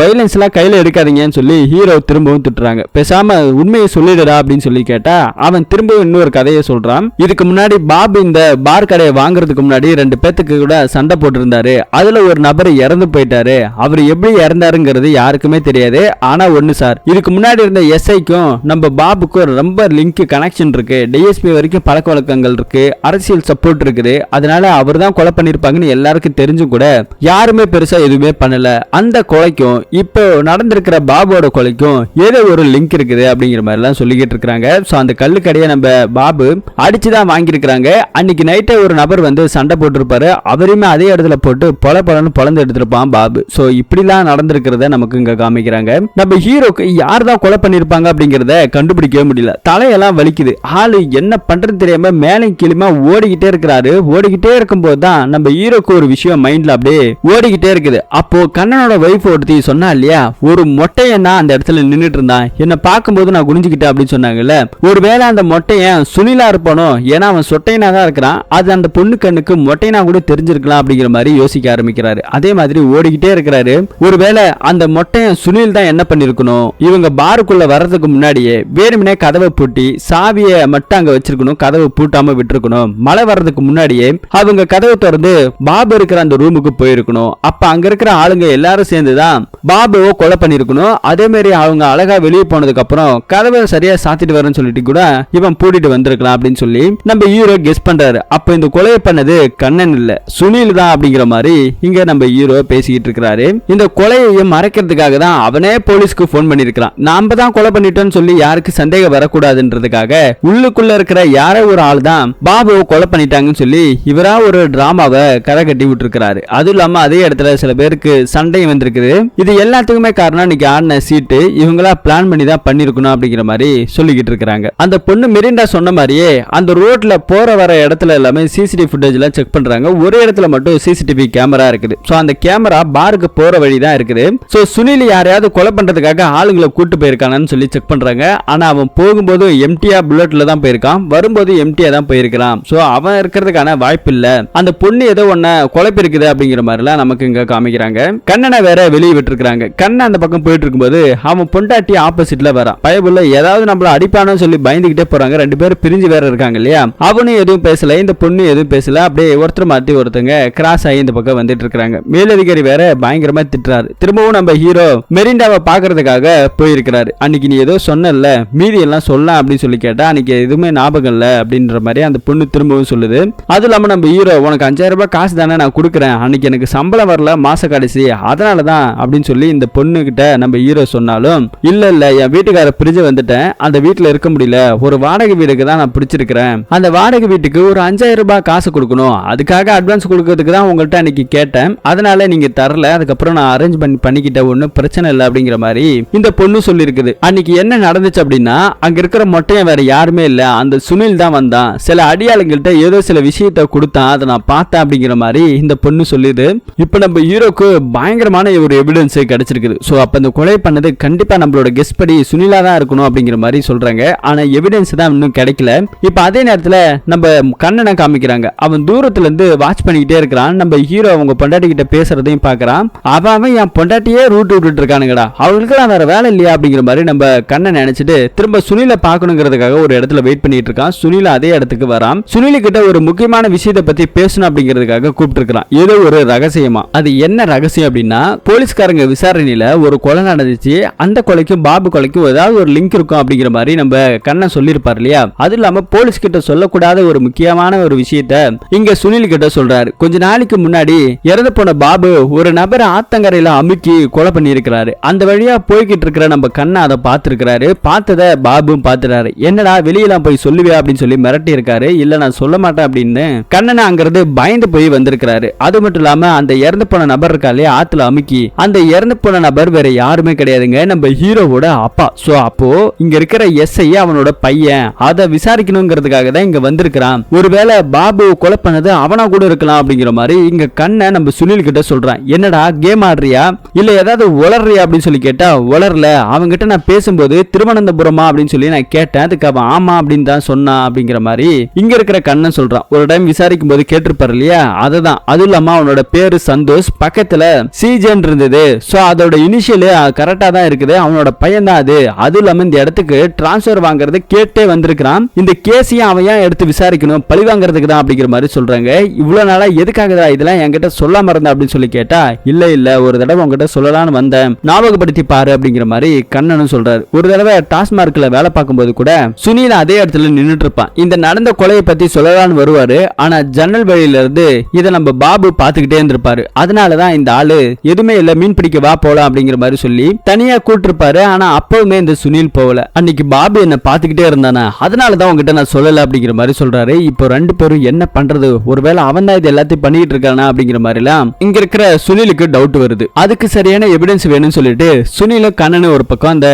வயலன்ஸ் எல்லாம் கையில எடுக்காதீங்கன்னு சொல்லி ஹீரோ திரும்பவும் திட்டுறாங்க. பேசாம உண்மையை சொல்லிடுடா அப்படின்னு சொல்லி கேட்டா, அவன் திரும்பவும் இன்னொரு கதையை சொல்றான். இதுக்கு முன்னாடி பாபு இந்த பார் கடையை வாங்குறதுக்கு முன்னாடி 2 பேத்துக்கு கூட சண்டை போட்டு இருந்தாரு. அதுல ஒரு நபர் இறந்து போயிட்டாரு. அவர் எப்படி இறந்தாருங்கிறது யாருக்குமே தெரியாது. ஆனா ஒண்ணு சார், இதுக்கு முன்னாடி இருந்த எஸ்ஐக்கும் நம்ம பாபுக்கும் ரொம்ப லிங்க் கனெக்ஷன் இருக்கு, டிஎஸ்பி வரைக்கும் பழக்க வழக்கங்கள் இருக்கு, அரசியல் சப்போர்ட் இருக்குது, அதனால அவர் தான் கொலை பண்ணிருப்பாங்கன்னு எல்லாருக்கும் தெரிஞ்சும் கூட யாருமே பெருசா எதுவுமே பண்ணல. அந்த கொலைக்கும் இப்போ நடந்திருக்கிற பாபுவோட கொலைக்கும் ஏதோ ஒரு லிங்க் இருக்குது அப்படிங்கிற மாதிரி எல்லாம் சொல்லிக்கிட்டு இருக்காங்க. சோ அந்த கல்லு கடையை நம்ம பாபு அடிச்சுதான் வாங்கியிருக்கிறாங்க. அன்னைக்கு நைட்டே ஒரு நபர் வந்து சண்டை போட்டிருப்பாரு, அவரையுமே அதே இடத்துல போட்டு பொலன்னு பொழந்து எடுத்திருப்பான் பாபு. சோ இப்படிலாம் நடந்திருக்கிறத நமக்கு இங்க காமிக்கிறாங்க. நம்ம ஹீரோக்கு யார் தான் கொலை பண்ணிருப்பாங்க அப்படிங்கறத கண்டுபிடிக்கவே முடியல. தலையெல்லாம் வலிக்குது. ஆளு என்ன பண்றது தெரியாம மேலே கீழமா ஓடிக்கிட்டே இருக்கிறாரு. ஓடிக்கிட்டே இருக்கும்போது தான் நம்ம ஹீரோக்கு ஒரு விஷயம் மைண்ட்ல அப்படியே ஓடிக்கிட்டே இருக்குது. அப்போ கண்ணனோட வைஃப் ஒருத்தி சொன்னா இல்லையா, ஒரு மொட்டையன்னா அந்த இடத்துல நின்னுட்டு இருந்தான், என்ன பார்க்கும்போது நான் குனிஞ்சுக்கிட்டேன் அப்படின்னு சொன்னாங்கல்ல. ஒருவேளை அந்த மொட்டையன் சுனிலா இருப்பானோ, ஏன்னா அவன் சொட்டையனா தான் இருக்கிறான், அது அந்த பொண்ணு கண்ணுக்கு மொட்டையனா கூட தெரிஞ்சிருக்கலாம் அப்படிங்கிற மாதிரி யோசிக்க ஆரம்பிக்கிறாரு. அதே மாதிரி ஓடிக்கிட்டே இருக்கிறாரு. ஒருவேளை அந்த மொட்டையன் சுனில் தான் என்ன பண்ணிருக்கணும், இவங்க பாருக்குள்ள வர்றதுக்கு முன்னாடியே வேணும்னே கதவை பூட்டி சாவியை மட்டும் அங்க வச்சிருக்கணும், கதவை பூட்டாம விட்டுருக்கணும். மழை வர்றதுக்கு முன்னாடியே அவங்க கதவை திறந்து பாபு இருக்கிற அந்த ரூமுக்கு போயிருக்கணும். அப்ப அங்க இருக்கிற ஆளுங்க எல்லாரும் சேர்ந்துதான் பாபுவை கொலை பண்ணிருக்கணும். அதே மாதிரி அவங்க அழகா வெளியே போனதுக்கு அப்புறம் கதவை சரியா சாத்திட்டு வரேன்னு சொல்லிட்டு கூட இவன் பூட்டிட்டு வந்திருக்கலாம் அப்படின்னு சொல்லி நம்ம ஹீரோ கெஸ் பண்றாரு. அப்ப இந்த கொலையை பண்ணது கண்ணன் இல்ல, சுனில் தான் அப்படிங்கிற மாதிரி இங்க நம்ம ஹீரோ பேசிக்கிட்டு இருக்கிறாரு. இந்த கொலையை மறைக்கிறதுக்காக தான் அவனே போலீஸ்க்கு போன் பண்ணிருக்கான். நாம தான் கொலை பண்ணிட்டோம்னு சொல்லி யாருக்கு சந்தேகம் வரக்கூடாதுன்றதுக்காக உள்ளுக்குள்ள இருக்கிற யாரோ ஒரு ஆள் தான் பாபுவை கொலை பண்ணிட்டாங்கன்னு சொல்லி இவரா ஒரு டிராமாவை கதை கட்டி விட்டுருக்காரு. அதுவும் இல்லாம அதே இடத்துல சில பேருக்கு சண்டையும் வந்திருக்குது. இது எல்லாத்துக்குமே காரணம் இன்னைக்கு ஆடின சீட்டு இவங்களா பிளான் பண்ணி தான் பண்ணிருக்கணும் அப்படிங்கிற மாதிரி சொல்லிக்கிட்டு இருக்காங்க. அந்த பொண்ணு மிரிண்டா சொன்ன மாதிரியே அந்த ரோட்ல போற வர இடத்துல எல்லாமே சிசிடிவி ஃபுட்டேஜ் எல்லாம் செக் பண்றாங்க. ஒரு இடத்துல மட்டும் சிசிடிவி கேமரா இருக்குது. சோ அந்த கேமரா பாருக்கு போற வழி தான் இருக்குது. சோ சுனில் யாரையாவது கொலை பண்றதுக்காக ஆளுங்களை கூட்டு போயிருக்கானு சொல்லி செக் பண்றாங்க. ஆனா அவன் போகும்போது எம்டியா புல்லட்ல தான் போயிருக்கான், வரும்போது எம்டியா தான் போயிருக்கான். சோ அவன் இருக்கிறதுக்கான வாய்ப்பு இல்ல. அந்த பொண்ணு ஏதோ ஒன்ன குழப்பி இருக்குது அப்படிங்கிற மாதிரிலாம் நமக்கு இங்க காமிக்கிறாங்க. கண்ணனை வேற வெளியே விட்டுருக்காங்க. கண்ணன் அந்த பக்கம் போயிட்டு இருக்கும்போது அவன் பொண்டாட்டி ஆப்போசிட்ல வரான். பயபுள்ள ஏதாவது நம்மள அடிப்பானு சொல்லி பயந்துகிட்டே போறாங்க. ரெண்டு பேரும் பிரிஞ்சு வேற இருக்காங்க இல்லையா. அவனும் எதுவும் பேசல, இந்த பொண்ணு எதுவும் பேசல. அப்படியே ஒருத்தர் மாத்தி ஒருத்தங்க கிராஸ் ஆகி இந்த பக்கம் வந்துட்டு இருக்காங்க. மேலதிகாரி வேற பயங்கரமா திட்டுறாரு. திரும்பவும் நம்ம ஹீரோ மெரிண்டாவை பாக்குறதுக்காக போயிருக்கிறாரு. அன்னைக்கு நீ ஏதோ சொன்னல, மீதி எல்லாம் சொல்லலாம் அப்படின்னு சொல்லி கேட்டா அன்னைக்கு எதுவுமே ஞாபகம் இல்ல அப்படின்ற மாதிரி அந்த பொண்ணு திரும்பவும் சொல்லுது. அது இல்லாம நம்ம ஹீரோ உனக்கு 5000 ரூபாய் காசு தானே நான் கொடுக்குறேன், அன்னைக்கு எனக்கு சம்பளம் வரல மாச கடைசி அதனாலதான் அப்படின்னு சொல்லி இந்த பொண்ணு கிட்ட நம்ம ஹீரோ சொன்னாலும் இல்ல என் வீட்டுக்கார பிரிஞ்சு வந்துட்டேன், அந்த வீட்டுல இருக்க முடியல, ஒரு வாடகை வீடுக்கு தான் நான் பிடிச்சிருக்கிறேன், அந்த வாடகை வீட்டுக்கு ஒரு 5000 ரூபாய் காசு கொடுக்கணும், அதுக்காக அட்வான்ஸ் கொடுக்கறதுக்கு தான் உங்கள்கிட்ட அன்னைக்கு கேட்டேன், அதனால நீங்க தரல, அதுக்கப்புறம் நான் அரேஞ்ச் பண்ணிக்கிட்ட ஒன்னும் பிரச்சனை இல்லை அப்படிங்கிற மாதிரி இந்த பொண்ணு சொல்லி இருக்குது. அன்னைக்கு என்ன நடந்துச்சு அப்படின்னா அங்க இருக்கிற மொட்டையன் வேற யாருமே இல்ல, அந்த சுனில் தான் வந்தான், சில அடியாளுங்கள்ட்ட ஏதோ சில விஷயத்தை கொடுத்தான், அதை நான் பார்த்தேன் அப்படிங்கிற மாதிரி இந்த பொண்ணு சொல்லுது. இப்ப நம்ம ஹீரோக்கு பயங்கரமான ஒரு எவிடன்ஸ் கிடைச்சிருக்குது. சோ அப்ப இந்த கொலை பண்ணது கண்டிப்பா நம்மளோட கெஸ் படி சுனிலா தான் இருக்கணும் அப்படிங்கிற மாதிரி சொல்றாங்க. ஆனா எவிடன்ஸ் தான் இன்னும் கிடைக்கல. இப்ப அதே நேரத்துல நம்ம கண்ணனை காமிக்கிறாங்க. அவன் தூரத்துல இருந்து வாட்ச் பண்ணிக்கிட்டே இருக்கிறான். நம்ம ஹீரோ அவங்க பொண்டாட்டி கிட்ட பேசுறதையும் பாக்குறான். அவன் என் பொண்டாட்டியே ரூட் விட்டுட்டு இருக்கானுங்கடா, அவங்களுக்கு வேற வேலை இல்லையா அப்படிங்கிற மாதிரி நம்ம கண்ணன் நினைச்சிட்டு திரும்ப சுனில பாக்கணுங்கிறதுக்காக ஒரு இடத்துல வெயிட் பண்ணிட்டு இருக்கான். சுனில அதே இடத்துக்கு வரான். சுனில கிட்ட ஒரு முக்கியமான விஷயத்தை பத்தி பேசணும் அப்படிங்கிறதுக்காக கூப்பிட்டு இருக்கான். ஏதோ ஒரு ரகசியமா. அது என்ன ரகசியம் அப்படின்னா போலீஸ்காரங்க விசாரணையில ஒரு கொலை நடந்துச்சு, அந்த கொலைக்கும் பாபு கொலைக்கும் ஏதாவது ஒரு லிங்க் இருக்கும் அப்படிங்கிற மாதிரி நம்ம கண்ணன் சொல்லியிருப்பார் இல்லையா. அது இல்லாம போலீஸ் கிட்ட சொல்லக்கூடாத ஒரு முக்கியமான ஒரு விஷயத்த இங்க சுனில் கிட்ட சொல்றாரு. கொஞ்ச நாளைக்கு முன்னாடி இறந்து போன பாபு ஒரு நபரை ஆத்தங்கரையில அமுக்கி கொலை பண்ணி இருக்கிறாரு. அந்த வழியா போய்கிட்டு இருக்கிற நம்ம கண்ணன் அதை பார்த்திருக்கிறாரு. பார்த்தத பாபும் பார்த்துறாரு. என்னடா வெளியெல்லாம் போய் சொல்லுவே அப்படின்னு சொல்லி மிரட்டி இருக்காரு. இல்ல நான் சொல்ல மாட்டேன் அப்படின்னு கண்ணன் அங்கிருந்து பயந்து போய் வந்திருக்கிறாரு. அது மட்டும் இல்லாம அந்த இறந்து போன நபர் இருக்காலே ஆத்துல அமுக்கி, அந்த இறந்து போன நபர் வேற யாருமே கிடையாதுங்க, நம்ம ஹீரோவோட அப்பா. சோ அப்போ இங்க இருக்கிற எஸ்ஐ அவனோட பையன், அதை விசாரிக்கணுங்கிறதுக்காக தான் இங்க வந்திருக்கிறான். ஒருவேளை பாபு கொலை பண்ணது அவனா கூட இருக்கலாம் அப்படிங்கிற மாதிரி இங்க கண்ணை நம்ம சுனில் கிட்ட சொல்றான். என்னடா கேம் ஆடுறியா இல்ல ஏதாவது உளறியா அப்படின்னு சொல்லி கேட்டா உளரல, அவங்க கிட்ட நான் பேசும்போது திருவனந்தபுரமா அப்படின்னு சொல்லி நான் கேட்டேன், அதுக்கு அவன் ஆமா அப்படின்னு தான் சொன்னான் அப்படிங்கிற மாதிரி இங்க இருக்கிற கண்ணன் சொல்றான். ஒரு டைம் விசாரிக்கும் போது கேட்டிருப்பாரு இல்லையா, அதுதான். அது இல்லாம அவனோட பேரு சந்தோஷ், பக்கத்துல சீஜன் இருந்தது. சோ அதோட இனிஷியல் கரெக்டா தான் இருக்குது, அவனோட பையன் தான் அது. அது இல்லாம இந்த இடத்துக்கு டிரான்ஸ்பர் வாங்குறது கேட்டே வந்திருக்கான். இந்த கேஸையும் அவன் ஏன் எடுத்து விசாரிக்கணும், பழி வாங்குறதுக்கு தான் அப்படிங்கிற மாதிரி சொல்றாங்க. இவ்வளவு நாளா எதுக்காக இதெல்லாம் என்கிட்ட சொல்லாம இருந்தா அப்படின்னு சொல்லி கேட்டா இல்ல ஒரு தடவை உங்ககிட்ட சொல்லலாம்னு வந்தேன், ஞாபகப்படுத்தி பாரு அப்படிங்கிற மாதிரி கண்ணனும் சொல்றாரு. ஒரு தடவை டாஸ்மார்க்ல வேலை பார்க்கும்போது கூட சுனில் அதே இடத்துல நின்னுட்டு இருப்பான். இந்த நடந்த கொலையை பத்தி சொல்லலாம்னு வருவாரு. ஆனா ஜன்னல் வழியில இருந்து இதை நம்ம பாபு பாத்துக்கிட்டே இருந்திருப்பாரு. அதனாலதான் இந்த ஆளு எதுவுமே இல்ல, மீன் பிடிக்க வா போலாம் அப்படிங்கிற மாதிரி சொல்லி தனியா கூட்டிருப்பாரு. ஆனா அப்பவுமே இந்த சுனில் போகல. அன்னைக்கு பாபு என்ன பாத்துக்கிட்டே இருந்தானா, அதனாலதான் உங்ககிட்ட நான் சொல்லல அப்படிங்கிற மாதிரி சொல்றாரு. இப்போ ரெண்டு பேரும் என்ன பண்றது, ஒருவேளை அவன் தான் இது எல்லாத்தையும் பண்ணிட்டு இருக்கானா அப்படிங்கிற மாதிரி எல்லாம் இங்க இருக்கிற சுனிலுக்கு டவுட் வருது. அதுக்கு சரியான எவிடன்ஸ் வேணும்னு சொல்லிட்டு சுனிலும் கண்ணனு ஒரு பக்கம் அந்த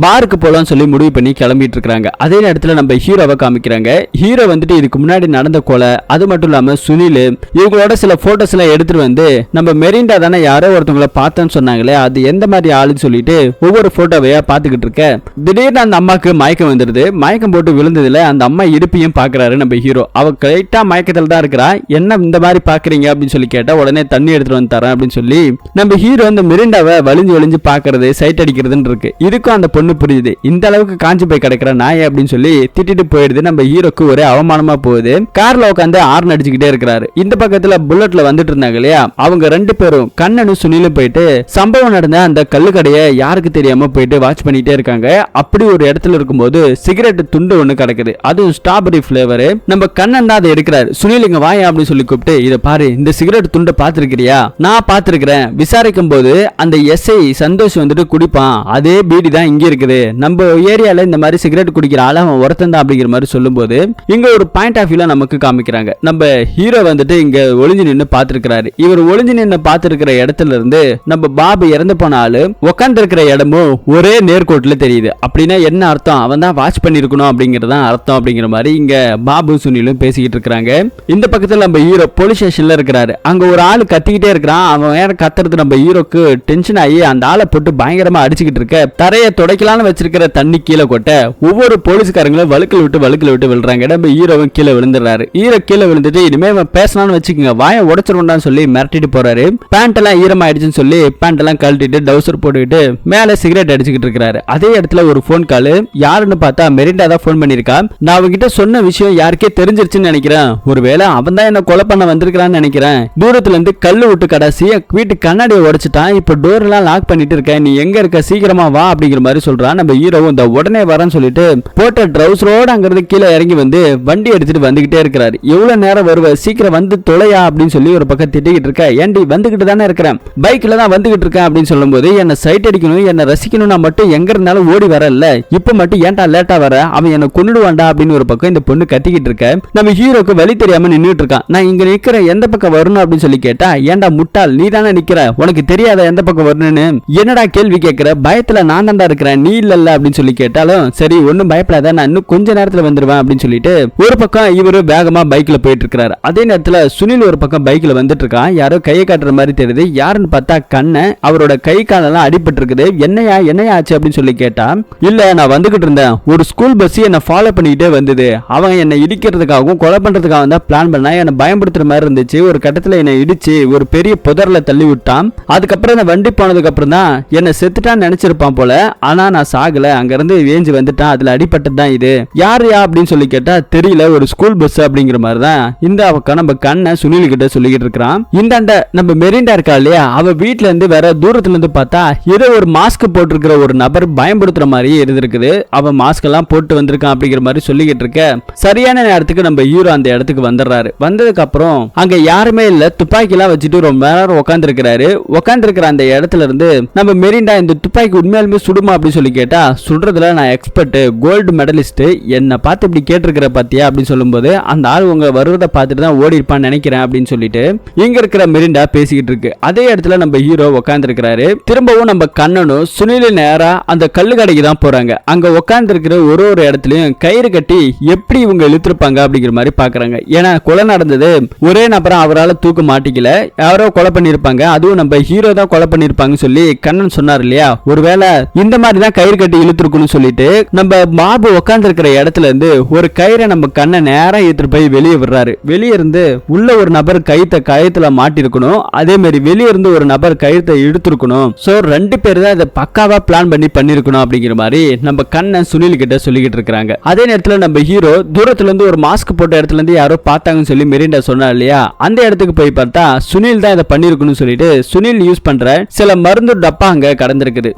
பாருக்கு போலாம்னு சொல்லி முடிவு பண்ணி கிளம்பிட்டு இருக்காங்க. அதே நேரத்துல நம்ம ஹீரோவை காமிக்கிறாங்க. ஹீரோ வந்துட்டு இதுக்கு முன்னாடி நடந்த கொலை, அது மட்டும் இல்லாம சுனில் இவங்களோட சில போட்டோஸ் எல்லாம் எடுத்துட்டு வந்து நம்ம மெரிண்டா தானே யாரோ ஒருத்தவங்களை பார்த்தேன்னு சொன்னாங்களே, அது எந்த மாதிரி ஆளுன்னு சொல்லிட்டு ஒவ்வொரு போட்டோவையா பாத்துக்கிட்டு இருக்க திடீர்னு அந்த அம்மாக்கு மயக்கம் வந்துருது. மயக்கம் போட்டு விழுந்ததுல அந்த அம்மா இடுப்பையும் பாக்குறாரு நம்ம ஹீரோ. அவ கரெக்டா மயக்கத்துல தான் இருக்கிறா. என்ன இந்த மாதிரி பாக்குறீங்க அப்படின்னு சொல்லி கேட்டா உடனே தண்ணி எடுத்துட்டு வந்து தரேன் அப்படின்னு சொல்லி நம்ம ஹீரோ அந்த மெரிண்டாவை வலிஞ்சு பாக்குறது, சைட் அடிக்கிறதுன்னு இருக்கு. இதுக்கும் அந்த பொண்ணு புரியுது, இந்த அளவுக்கு காஞ்சி போய் கிடக்குற நாய் அப்படின்னு சொல்லி திட்டிட்டு போயிடுது. நம்ம ஹீரோக்கு ஒரே அவமானமா போகுது. கார்ல உட்காந்து ஆர்ன் அடிச்சுக்கிட்டே இருக்கிறாரு. இந்த பக்கத்துல புல்லட்ல வந்துட்டு இருந்தாங்க இல்லையா, அவங்க ரெண்டு பேரும் கண்ணனும் சுனிலும் போயிட்டு சம்பவம் நடந்த அந்த கல்லு கடையை யாருக்கு தெரியாம போயிட்டு வாட்ச் பண்ணிட்டே இருக்காங்க. அப்படி ஒரு இடத்துல இருக்கும்போது சிகரெட் துண்டு ஒண்ணு கிடக்குது, அதுவும் ஸ்ட்ராபெரி பிளேவர். நம்ம கண்ணன் தான் அதை எடுக்கிறாரு. சுனில் இங்க வாயா அப்படின்னு சொல்லி கூப்பிட்டு இதை பாரு, இந்த சிகரெட் துண்டை பாத்துருக்கிறியா, நான் பாத்துருக்கிறேன், விசாரிக்கும் போது அந்த எஸ்ஐ சந்தோஷ் வந்துட்டு குடிப்பான், அதே பீடி தான் இங்க இருக்குது, நம்ம ஏரியால இந்த மாதிரி சிகரெட் குடிக்கிற ஆள அவன் ஒருத்தன் தான் அப்படிங்கிற மாதிரி சொல்லும் போது இங்க ஒரு பாயிண்ட் ஆஃப் வியூல நமக்கு காமிக்கிறாங்க. நம்ம ஹீரோ வந்துட்டு இங்க ஒளிஞ்சு நின்று பாத்துருக்கிறாரு. இவர் ஒளிஞ்சு நின்று பாத்துருக்கிற இடத்துல இருந்து நம்ம பாபு இறந்து போன ஆளு உட்கார்ந்து இருக்கிற இடமும் ஒரே நேர்கோடு ரிமோட்ல தெரியுது. அப்படின்னா என்ன அர்த்தம்? அவன் தான் வாட்ச் பண்ணிருக்கணும் அப்படிங்கறத அர்த்தம் அப்படிங்கிற மாதிரி இங்க பாபு சுனிலும் பேசிக்கிட்டு இருக்காங்க. இந்த பக்கத்துல நம்ம ஹீரோ போலீஸ் ஸ்டேஷன்ல இருக்கிறாரு. அங்க ஒரு ஆளு கத்திக்கிட்டே இருக்கிறான். அவன் வேற கத்துறது நம்ம ஹீரோக்கு டென்ஷன் ஆகி அந்த ஆளை போட்டு பயங்கரமா அடிச்சுக்கிட்டு இருக்க தரைய துடைக்கலான்னு வச்சிருக்கிற தண்ணி கீழே கொட்ட ஒவ்வொரு போலீஸ்காரங்களும் வழுக்கல் விட்டு விழுறாங்க. நம்ம ஹீரோவும் கீழே விழுந்துறாரு. ஹீரோ கீழே விழுந்துட்டு இனிமே பேசலாம்னு வச்சுக்கோங்க வாயை உடைச்சிருந்தான்னு சொல்லி மிரட்டிட்டு போறாரு. பேண்ட் எல்லாம் ஈரமாயிடுச்சுன்னு சொல்லி பேண்ட் எல்லாம் கழட்டிட்டு டவுசர் போட்டுக்கிட்டு மேல சிகரெட் அடிச்சுக்கிட்டு இருக்காரு. அதே இடத்துல ஒரு போன் கால். யாருன்னு பார்த்தா மெரிண்டா தான் போன் பண்ணிருக்கா. நான் அவகிட்ட சொன்ன விஷயம் யாருக்கே தெரிஞ்சிருச்சுன்னு நினைக்கிறேன். ஒருவேளை அவன் தான் என்ன கொலை பண்ண வந்திருக்கான்னு நினைக்கிறேன். தூரத்துல இருந்து கல்லு விட்டு கடைசி வீட்டு கண்ணாடியை உடைச்சிட்டான். இப்ப டோர் எல்லாம் லாக் பண்ணிட்டு இருக்கேன். நீ எங்க இருக்க? சீக்கிரமா வா அப்படிங்கிற மாதிரி சொல்றான். நம்ம ஹீரோ இந்த உடனே வரேன்னு சொல்லிட்டு போட்ட ட்ரவுசரோட அங்கிருந்து கீழே இறங்கி வந்து வண்டி எடுத்துட்டு வந்துகிட்டே இருக்கிறாரு. எவ்வளவு நேரம் வருவ? சீக்கிரம் வந்து தொலையா அப்படின்னு சொல்லி ஒரு பக்கம் திட்டிக்கிட்டு இருக்க. ஏண்டி வந்துகிட்டு தானே இருக்கிறேன், பைக்ல தான் வந்துகிட்டு இருக்கேன் அப்படின்னு சொல்லும் போது என்ன சைட் அடிக்கணும் என்ன ரசிக்கணும்னா மட்டும் எங்க இருந்தாலும் ஓடி வரல. இப்ப மட்டும் ஏன்டா லேட்டா வர? அவன் என்ன கொன்னுடுவான்டா அப்படின்னு ஒரு பக்கம் இந்த பொண்ணு கத்திக்கிட்டு இருக்க. நம்ம ஹீரோக்கு வழி தெரியாம நின்னுட்டு இருக்கான். நான் இங்க நிக்கிற எந்த பக்கம் வரணும் அப்படின்னு சொல்லி கேட்டா, ஏன்டா முட்டாள் நீ தானே நிக்கிற, உனக்கு தெரியாத எந்த பக்கம் வரணும்னு? என்னடா கேள்வி கேட்கிற? பயத்துல நான் தான்டா இருக்கிறேன் நீ இல்ல அப்படின்னு சொல்லி கேட்டாலும் சரி ஒன்னும் பயப்படாத நான் இன்னும் கொஞ்ச நேரத்துல வந்துருவேன் அப்படின்னு சொல்லிட்டு ஒரு பக்கம் இவரு வேகமா பைக்ல போயிட்டு இருக்காரு. அதே நேரத்துல சுனில் ஒரு பக்கம் பைக்ல வந்துட்டு இருக்கான். யாரோ கையை காட்டுற மாதிரி தெரியுது. யாருன்னு பார்த்தா கண்ணன். அவரோட கை காலெல்லாம் அடிபட்டு இருக்குது. என்னையா ஆச்சு அப்படின்னு சொல்லி கேட்டா, இல்ல நான் வந்துகிட்டு இருந்தேன். ஒரு ஸ்கூல் பஸ் என்ன ஃபாலோ பண்ணிக்கிட்டே வந்தது. அவன் என்னை இடிக்கிறதுக்காகவும் கொலை பண்றதுக்காகவும் தான் பிளான் பண்ணா. என்னை பயன்படுத்துற மாதிரி இருந்துச்சு. ஒரு கட்டத்துல என்னை இடிச்சு ஒரு பெரிய புதர்ல தள்ளி விட்டான். அதுக்கப்புறம் இந்த வண்டி போனதுக்கு அப்புறம் தான் என்ன செத்துட்டான்னு நினைச்சிருப்பான் போல. ஆனா நான் சாகல. அங்க இருந்து வேஞ்சு வந்துட்டான். அதுல அடிபட்டது தான் இது. யாரையா அப்படின்னு சொல்லி கேட்டா தெரியல, ஒரு ஸ்கூல் பஸ் அப்படிங்கிற மாதிரி தான் இந்த பக்கம் நம்ம கண்ணை சுனில் கிட்ட சொல்லிக்கிட்டு இருக்கிறான். இந்தாண்ட நம்ம மெரிண்டா இருக்கா இல்லையா, அவ வீட்டுல இருந்து வேற தூரத்துல இருந்து பார்த்தா ஏதோ ஒரு மாஸ்க் போட்டிருக்கிற ஒரு நபர் பயன்படுத்துற மாதிரியே இருந்திருக்குது. அவன் மாஸ்க் எல்லாம் போட்டு வந்திருக்கான் அப்படிங்கிற மாதிரி சொல்லிக்கிட்டு இருக்க சரியான நேரத்துக்கு நம்ம ஹீரோ அந்த இடத்துக்கு வந்துடுறாரு. வந்ததுக்கு அப்புறம் அங்க யாருமே இல்ல. துப்பாக்கி எல்லாம் வச்சுட்டு ரொம்ப நேரம் உட்கார்ந்து இருக்கிறாரு. உட்கார்ந்து இருக்கிற அந்த இடத்துல இருந்து நம்ம மெரிண்டா இந்த துப்பாக்கி உண்மையாலுமே சுடுமா அப்படின்னு சொல்லி கேட்டா, சுடுறதுல நான் எக்ஸ்பர்ட், கோல்டு மெடலிஸ்ட், என்ன பார்த்து இப்படி கேட்டிருக்கிற பாத்தியா அப்படின்னு சொல்லும்போது அந்த ஆள் உங்க வருவதை பார்த்துட்டு தான் ஓடி இருப்பான்னு நினைக்கிறேன் அப்படின்னு சொல்லிட்டு இங்க இருக்கிற மெரிண்டா பேசிக்கிட்டு இருக்கு. அதே இடத்துல நம்ம ஹீரோ உட்கார்ந்து இருக்கிறாரு. திரும்பவும் நம்ம கண்ணனும் சுனில் நேரா அந்த கல்லு கடைக்கு தான் போறாங்க. அங்க உட்கார்ந்து இருக்கிற ஒரு இடத்துலயும் கயிறு கட்டி எப்படி இவங்க இழுத்துருப்பாங்க அப்படிங்கிற மாதிரி பாக்குறாங்க. ஏன்னா கொலை நடந்தது ஒரே நபரம் அவரால் தூக்க மாட்டிக்கல, யாரோ கொலை பண்ணிருப்பாங்க. அதுவும் நம்ம ஹீரோ தான் கொலை பண்ணிருப்பாங்க சொல்லி கண்ணன் சொன்னார் இல்லையா. ஒருவேளை இந்த மாதிரி தான் கயிறு கட்டி இழுத்துருக்குன்னு சொல்லிட்டு நம்ம பாபு உட்கார்ந்து இருக்கிற இடத்துல இருந்து ஒரு கயிறை நம்ம கண்ணை நேரம் எடுத்துட்டு போய் வெளியே விடுறாரு. வெளியே இருந்து உள்ள ஒரு நபர் கயித்துல மாட்டிருக்கணும். அதே மாதிரி வெளியே இருந்து ஒரு நபர் கயித்தை இழுத்துருக்கணும். சோ ரெண்டு பேர் தான் இதை பக்காவா பிளான் பண்ணிருக்கணும் அப்படிங்கிற மாதிரி நம்ம கண்ணன் சுனில் கிட்ட சொல்லிக்கிட்டு இருக்காங்க. அதே நேரத்துல நம்ம ஹீரோ தூரத்துல இருந்து ஒரு மாஸ்க் போட்ட இடத்துல இருந்து யாரோ பார்த்தாங்கன்னு சொல்லி மெரிண்டா சொன்னா இல்லையா, அந்த இடத்துக்கு போய் பார்த்தா சுனில் தான் இதை பண்ணிருக்கணும்னு சொல்லிட்டு சுனில் யூஸ் பண்ற சில மருந்து டப்பா அங்க கடந்திருக்குது.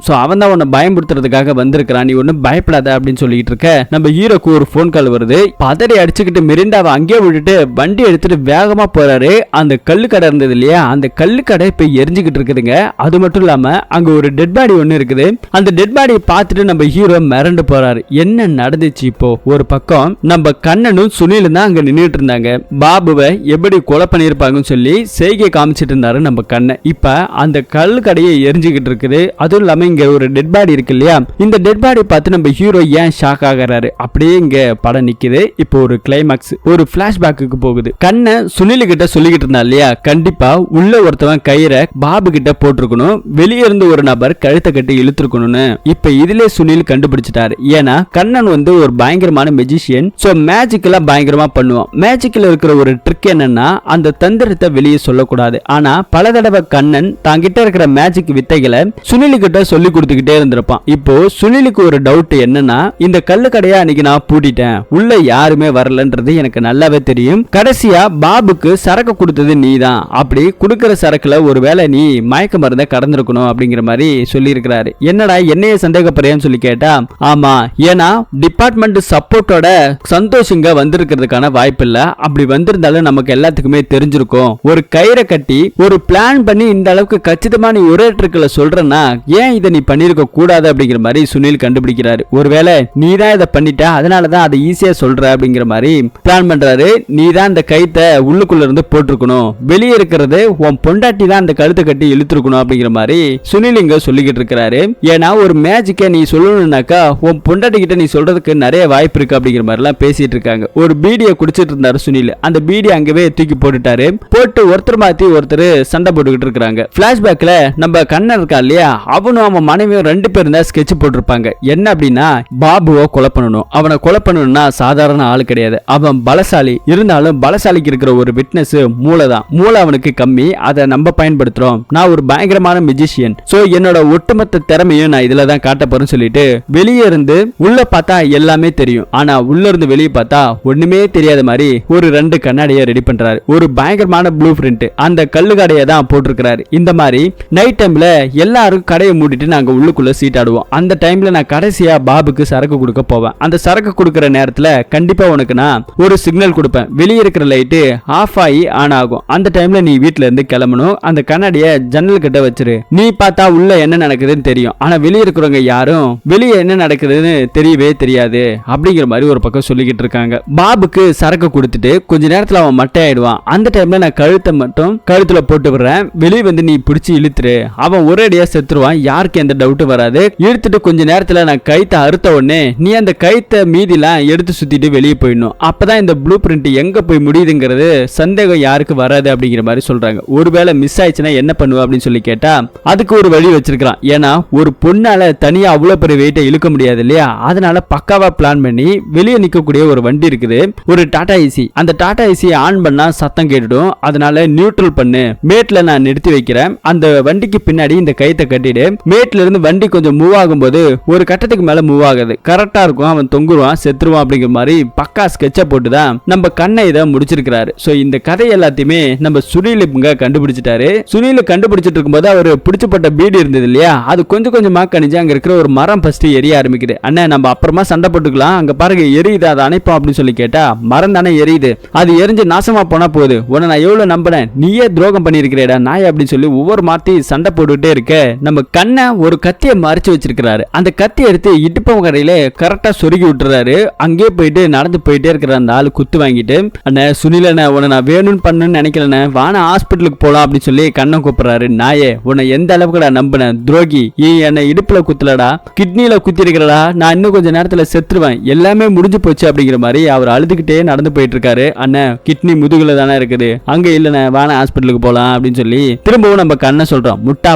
சோ அவன் தான் உன்னை பயன்படுத்துறதுக்காக வந்திருக்கிறான், நீ ஒன்னும் பயப்படாத அப்படின்னு சொல்லிட்டு இருக்க. நம்ம ஹீரோக்கு ஒரு போன் கால் வருது. பதறி அடிச்சுக்கிட்டு மெரிண்டாவை அங்கேயே விட்டுட்டு வண்டி எடுத்துட்டு வேகமா போறாரு. அந்த கல்லு கடை இருந்தது இல்லையா, அந்த கல்லு கடை இப்ப எரிஞ்சுக்கிட்டு இருக்குதுங்க. அது மட்டும் இல்லாம அங்க ஒரு டெட் பாடி ஒண்ணு இருக்குது. அந்த டெட் பாடியை பார்த்துட்டு நம்ம ஹீரோ மிரண்டு போறாரு. என்ன நடந்துச்சு இப்போ? ஒரு பக்கம் நம்ம கண்ணனும் சுனிலும் தான் அங்க நின்றுட்டு இருந்தாங்க. பாபுவை எப்படி கொலை பண்ணிருப்பாங்கன்னு சொல்லி செய்கை காமிச்சிட்டு இருந்தாரு நம்ம கண்ணன். இப்ப அந்த கல்லு கடையை எரிஞ்சுக்கிட்டு இருக்குது. அதுவும் இல்லாம இங்க ஒரு டெட் பாடி இருக்கு இல்லையா, இந்த டெட் பாடி பார்த்து நம்ம ஹீரோ ஏன் ஷாக் ஆகிறாரு. அப்படியே இங்க படம் நிக்குது. இப்போ ஒரு கிளைமாக்ஸ், ஒரு பிளாஷ்பேக்கு போகுது. கண்ணை சுனில் கிட்ட சொல்லிக்கிட்டு இருந்தா இல்லையா, கண்டிப்பா உள்ள ஒருத்தவன் கயிறை பாபு கிட்ட போட்டிருக்கணும், வெளியே இருந்து ஒரு நபர் கழுத்தை கட்டி இழுத்துருக்கணும்னு. இப்ப இதுல சுனில் கண்டுபிடிச்சிட்டாரு. ஏன்னா கண்ணன் வந்து ஒரு பயங்கரமான மெஜிஷியன். சோ மேஜிக் எல்லாம் பயங்கரமா பண்ணுவான். மேஜிக்ல இருக்கிற ஒரு ட்ரிக் என்னன்னா அந்த தந்திரத்தை வெளியே சொல்லக்கூடாது. ஆனா பல தடவை கண்ணன் தாங்கிட்ட இருக்கிற மேஜிக் வித்தைகளை சுனில் கிட்ட சொல்லி கொடுத்துக்கிட்டே இருந்திருப்பான். இப்போ சுனிலுக்கு ஒரு டவுட் என்னன்னா, இந்த கல்லு கடையா அன்னைக்கு நான் பூட்டிட்டேன், உள்ள யாருமே வரலன்றது எனக்கு நல்லாவே தெரியும். கடைசியா பாபுக்கு சரக்கு கொடுத்தது நீதான். அப்படி கொடுக்கிற சரக்குல ஒருவேளை நீ மயக்க மருந்தை கடந்திருக்கணும் அப்படிங்கிற மாதிரி சொல்லி இருக்கிறாரு. என்னடா என்னைய சந்தேகப்படுறேன்னு சொல்லி கேட்டா, ஆமா, ஏன்னா டிபார்ட்மெண்ட் சப்போர்ட்டோட சந்தோஷங்க வந்திருக்கிறதுக்கான வாய்ப்பு இல்ல. அப்படி வந்திருந்தாலும் நமக்கு எல்லாத்துக்குமே தெரிஞ்சிருக்கும். ஒரு கயிறை கட்டி ஒரு பிளான் பண்ணி இந்த அளவுக்கு கச்சிதமா நீ ஒரே ட்ரிக்ல சொல்றனா ஏன் இதை நீ பண்ணிருக்க கூடாது அப்படிங்கிற மாதிரி சுனில் கண்டுபிடிக்கிறாரு. ஒருவேளை நீ தான் இதை பண்ணிட்ட, அதனாலதான் அதை ஈஸியா சொல்ற அப்படிங்கிற மாதிரி பிளான் பண்றாரு. நீ தான் இந்த கயித்தை உள்ளுக்குள்ள இருந்து போட்டிருக்கணும், வெளியே இருக்கிறது உன் பொண்டாட்டி தான் அந்த கழுத்தை கட்டி இழுத்துருக்கணும் அப்படிங்கிற மாதிரி சுனில் இங்க சொல்லிக்கிட்டு இருக்கிறாரு. ஏன்னா ஒரு மேஜிக்கை நீ சொல்லணும்னாக்கா உன் பொண்டாட்டி கிட்ட நீ சொல்றதுக்கு நிறைய வாய்ப்பு இருக்கு அப்படிங்கிற மாதிரி எல்லாம் பேசிட்டு இருக்காங்க. ஒரு பீடியை குடிச்சிட்டு இருந்தாரு சுனில். அந்த பீடி அங்கவே தூக்கி போட்டுட்டாரு. போட்டு ஒருத்தர் மாத்தி ஒருத்தர் சண்டை போட்டுக்கிட்டு இருக்காங்க. பிளாஷ்பேக்ல நம்ம கண்ணன் இருக்கா இல்லையா, அவனும் அவன் மனைவியும் 2 பேரும் தான் ஸ்கெட்ச் போட்டிருப்பாங்க. என்ன அப்படின்னா, பாபுவை கொலை பண்ணணும். அவனை கொலை பண்ணணும்னா சாதாரண ஆளு கிடையாது, அவன் பலசாலி. இருந்தாலும் பலசாலிக்கு இருக்கிற ஒரு விட்னஸ் மூளை தான். மூளை அவனுக்கு கம்மி, அதை நம்ம பயன்படுத்துறோம். நான் ஒரு பயங்கரமான மியூசிஷியன், சோ என்னோட ஒட்டுமொத்த திறமையும் நான் இதுல தான் காட்ட போறேன்னு சொல்லிட்டு வெளியே இருந்து உள்ள பார்த்தா எல்லாமே தெரியும், ஆனா உள்ள இருந்து வெளியே பார்த்தா ஒண்ணுமே தெரியாத மாதிரி ஒரு 2 கண்ணாடியை ரெடி பண்றாரு. ஒரு பயங்கரமான ப்ளூ பிரிண்ட் அந்த கல்லு கடையை தான் போட்டிருக்கிறாரு. இந்த மாதிரி நைட் டைம்ல எல்லாரும் கடையை மூடிட்டு நாங்க உள்ளுக்குள்ள சீட்டாடுவோம். அந்த டைம்ல நான் கடைசியா பாபுக்கு சரக்கு கொடுக்க போவேன். அந்த சரக்கு கொடுக்கிற நேரத்துல கண்டிப்பா உனக்கு நான் ஒரு சிக்னல் கொடுப்பேன். வெளியே இருக்கிற லைட்டு ஆஃப் ஆகி ஆன் ஆகும். அந்த டைம்ல நீ வீட்டுல இருந்து கிளம்பணும். அந்த கண்ணாடியை ஜன்னல் கிட்ட வச்சிரு. நீ பார்த்தா உள்ள என்ன நடக்குதுன்னு தெரியும், ஆனா வெளியே இருக்கிறவங்க யாரும் வெளியே என்ன நடக்குதுன்னு தெரியவே தெரியாது அப்படிங்கிற மாதிரி ஒரு பக்கம் சொல்லிக்கிட்டு இருக்காங்க. பாபுக்கு சரக்கு கொடுத்துட்டு கொஞ்ச நேரத்துல அவன் மட்டை ஆயிடுவான். அந்த டைம்ல நான் கழுத்தை மட்டும் கழுத்துல போட்டு விடுறேன். வெளியே வந்து நீ பிடிச்சி இழுத்துரு. அவன் ஒரே அடியா செத்துருவான். யாருக்கு எந்த டவுட்டும் வராது. இழுத்துட்டு கொஞ்ச நேரத்துல நான் கைத்தை அறுத்த உடனே நீ அந்த கைத்தை மீதிலாம் எடுத்து சுத்திட்டு வெளியே போயிடணும். அப்பதான் இந்த ப்ளூ பிரிண்ட் எங்க போய் முடியுதுங்கிறது சந்தேகம் யாருக்கு வராது அப்படிங்கிற மாதிரி சொல்றாங்க. ஒருவேளை மிஸ் ஆயிடுச்சுன்னா என்ன பண்ணுவ அப்படின்னு சொல்லி கேட்டா அதுக்கு ஒரு வழி வச்சிருக்கான். ஏன்னா ஒரு பொண்ணால தனியா அவ்வளவு பெரிய வெயிட்டை இழுக்க முடியாது இல்லையா, அதனால பக்காவா பிளான் பண்ணி வெளியே நிக்கக்கூடிய ஒரு வண்டி இருக்குது, ஒரு டாடா ஏசி. அந்த டாடா ஏசி ஆன் பண்ணா சத்தம் கேட்டுடும். அதனால நியூட்ரல் பண்ணு, மேட்ல நான் நிறுத்தி வைக்கிறேன். அந்த வண்டிக்கு பின்னாடி இந்த கைத்தை கட்டிடு. மேட்ல இருந்து வண்டி கொஞ்சம் மூவ் ஆகும்போது ஒரு கட்டத்துக்கு மேல மூவ் ஆகுது. கரெக்டா இருக்கும், அவன் தொங்குருவான், செத்துருவான் அப்படிங்கிற மாதிரி பக்கா ஸ்கெட்ச போட்டுதான் நம்ம கண்ணை இதை முடிச்சிருக்கிறாரு. சோ இந்த கதை எல்லாத்தையுமே நம்ம சுனில் கண்டுபிடிச்சிட்டாரு. சுனில் கண்டுபிடிச்சிட்டு இருக்கும்போது அவர் பிடிச்சப்பட்ட பீடி இருந்தது இல்லையா, அது கொஞ்சம் கொஞ்சமா கணிஞ்சு அங்க இருக்கிற ஒரு மரம் ஃபர்ஸ்ட் எரிய ஆரம்பிக்குது. அண்ணா நம்ம அப்புறமா சண்டை போட்டுக்கலாம், அங்க பாருங்க எரியுது, அதை அணைப்போம் அப்படின்னு சொல்லி கேட்டா மரம் தானே எரியுது, அது எரிஞ்சு நாசமா போனா போகுது, உன்னை நான் எவ்வளவு நம்பினேன், நீயே துரோகம் பண்ணிருக்கிறேடா நாய் அப்படின்னு சொல்லி ஒவ்வொரு மாத்தி சண்டை போட்டுக்கிட்டே இருக்க நம்ம கண்ணை ஒரு கத்தியை மறைச்சு வச்சிருக்கிறாரு. அந்த கத்தி எடுத்து இடுப்பம் கரையில கரெக்டா சொருகி விட்டுறாரு. அங்கே போயிட்டு நடந்து போயிட்டே இருக்கிற அந்த ஆளு குத்து வாங்கிட்டு, அண்ணா சுனில் அண்ணா உன்னை நான் வேணும்னு பண்ணணும்னு நினைக்கலண்ணே, வான ஹாஸ்பிட்டலுக்கு போலாம் அப்படின்னு சொல்லி கண்ணை கூப்பிடுறாரு. நாயே உன்னை எந்த அளவுக்கு நான் நம்பினேன், துரோகி, என்னை இடுப்புல குத்துலடா, கிட்னில குத்தி இருக்கிறடா, நான் இன்னும் கொஞ்ச நேரத்துல செத்துருவேன், எல்லாமே முடிஞ்சு போச்சு அப்படிங்கிற மாதிரி அவர் அழுதுகிட்டே நடந்து போயிட்டு இருக்காரு. அண்ணா கிட்னி முதுகுல தானே இருக்குது, அங்க இல்லண்ணே வான ஹாஸ்பிட்டலுக்கு போலாம் அப்படின்னு சொல்லி திரும்பவும் நம்ம கண்ணை சொல்றோம். முட்டா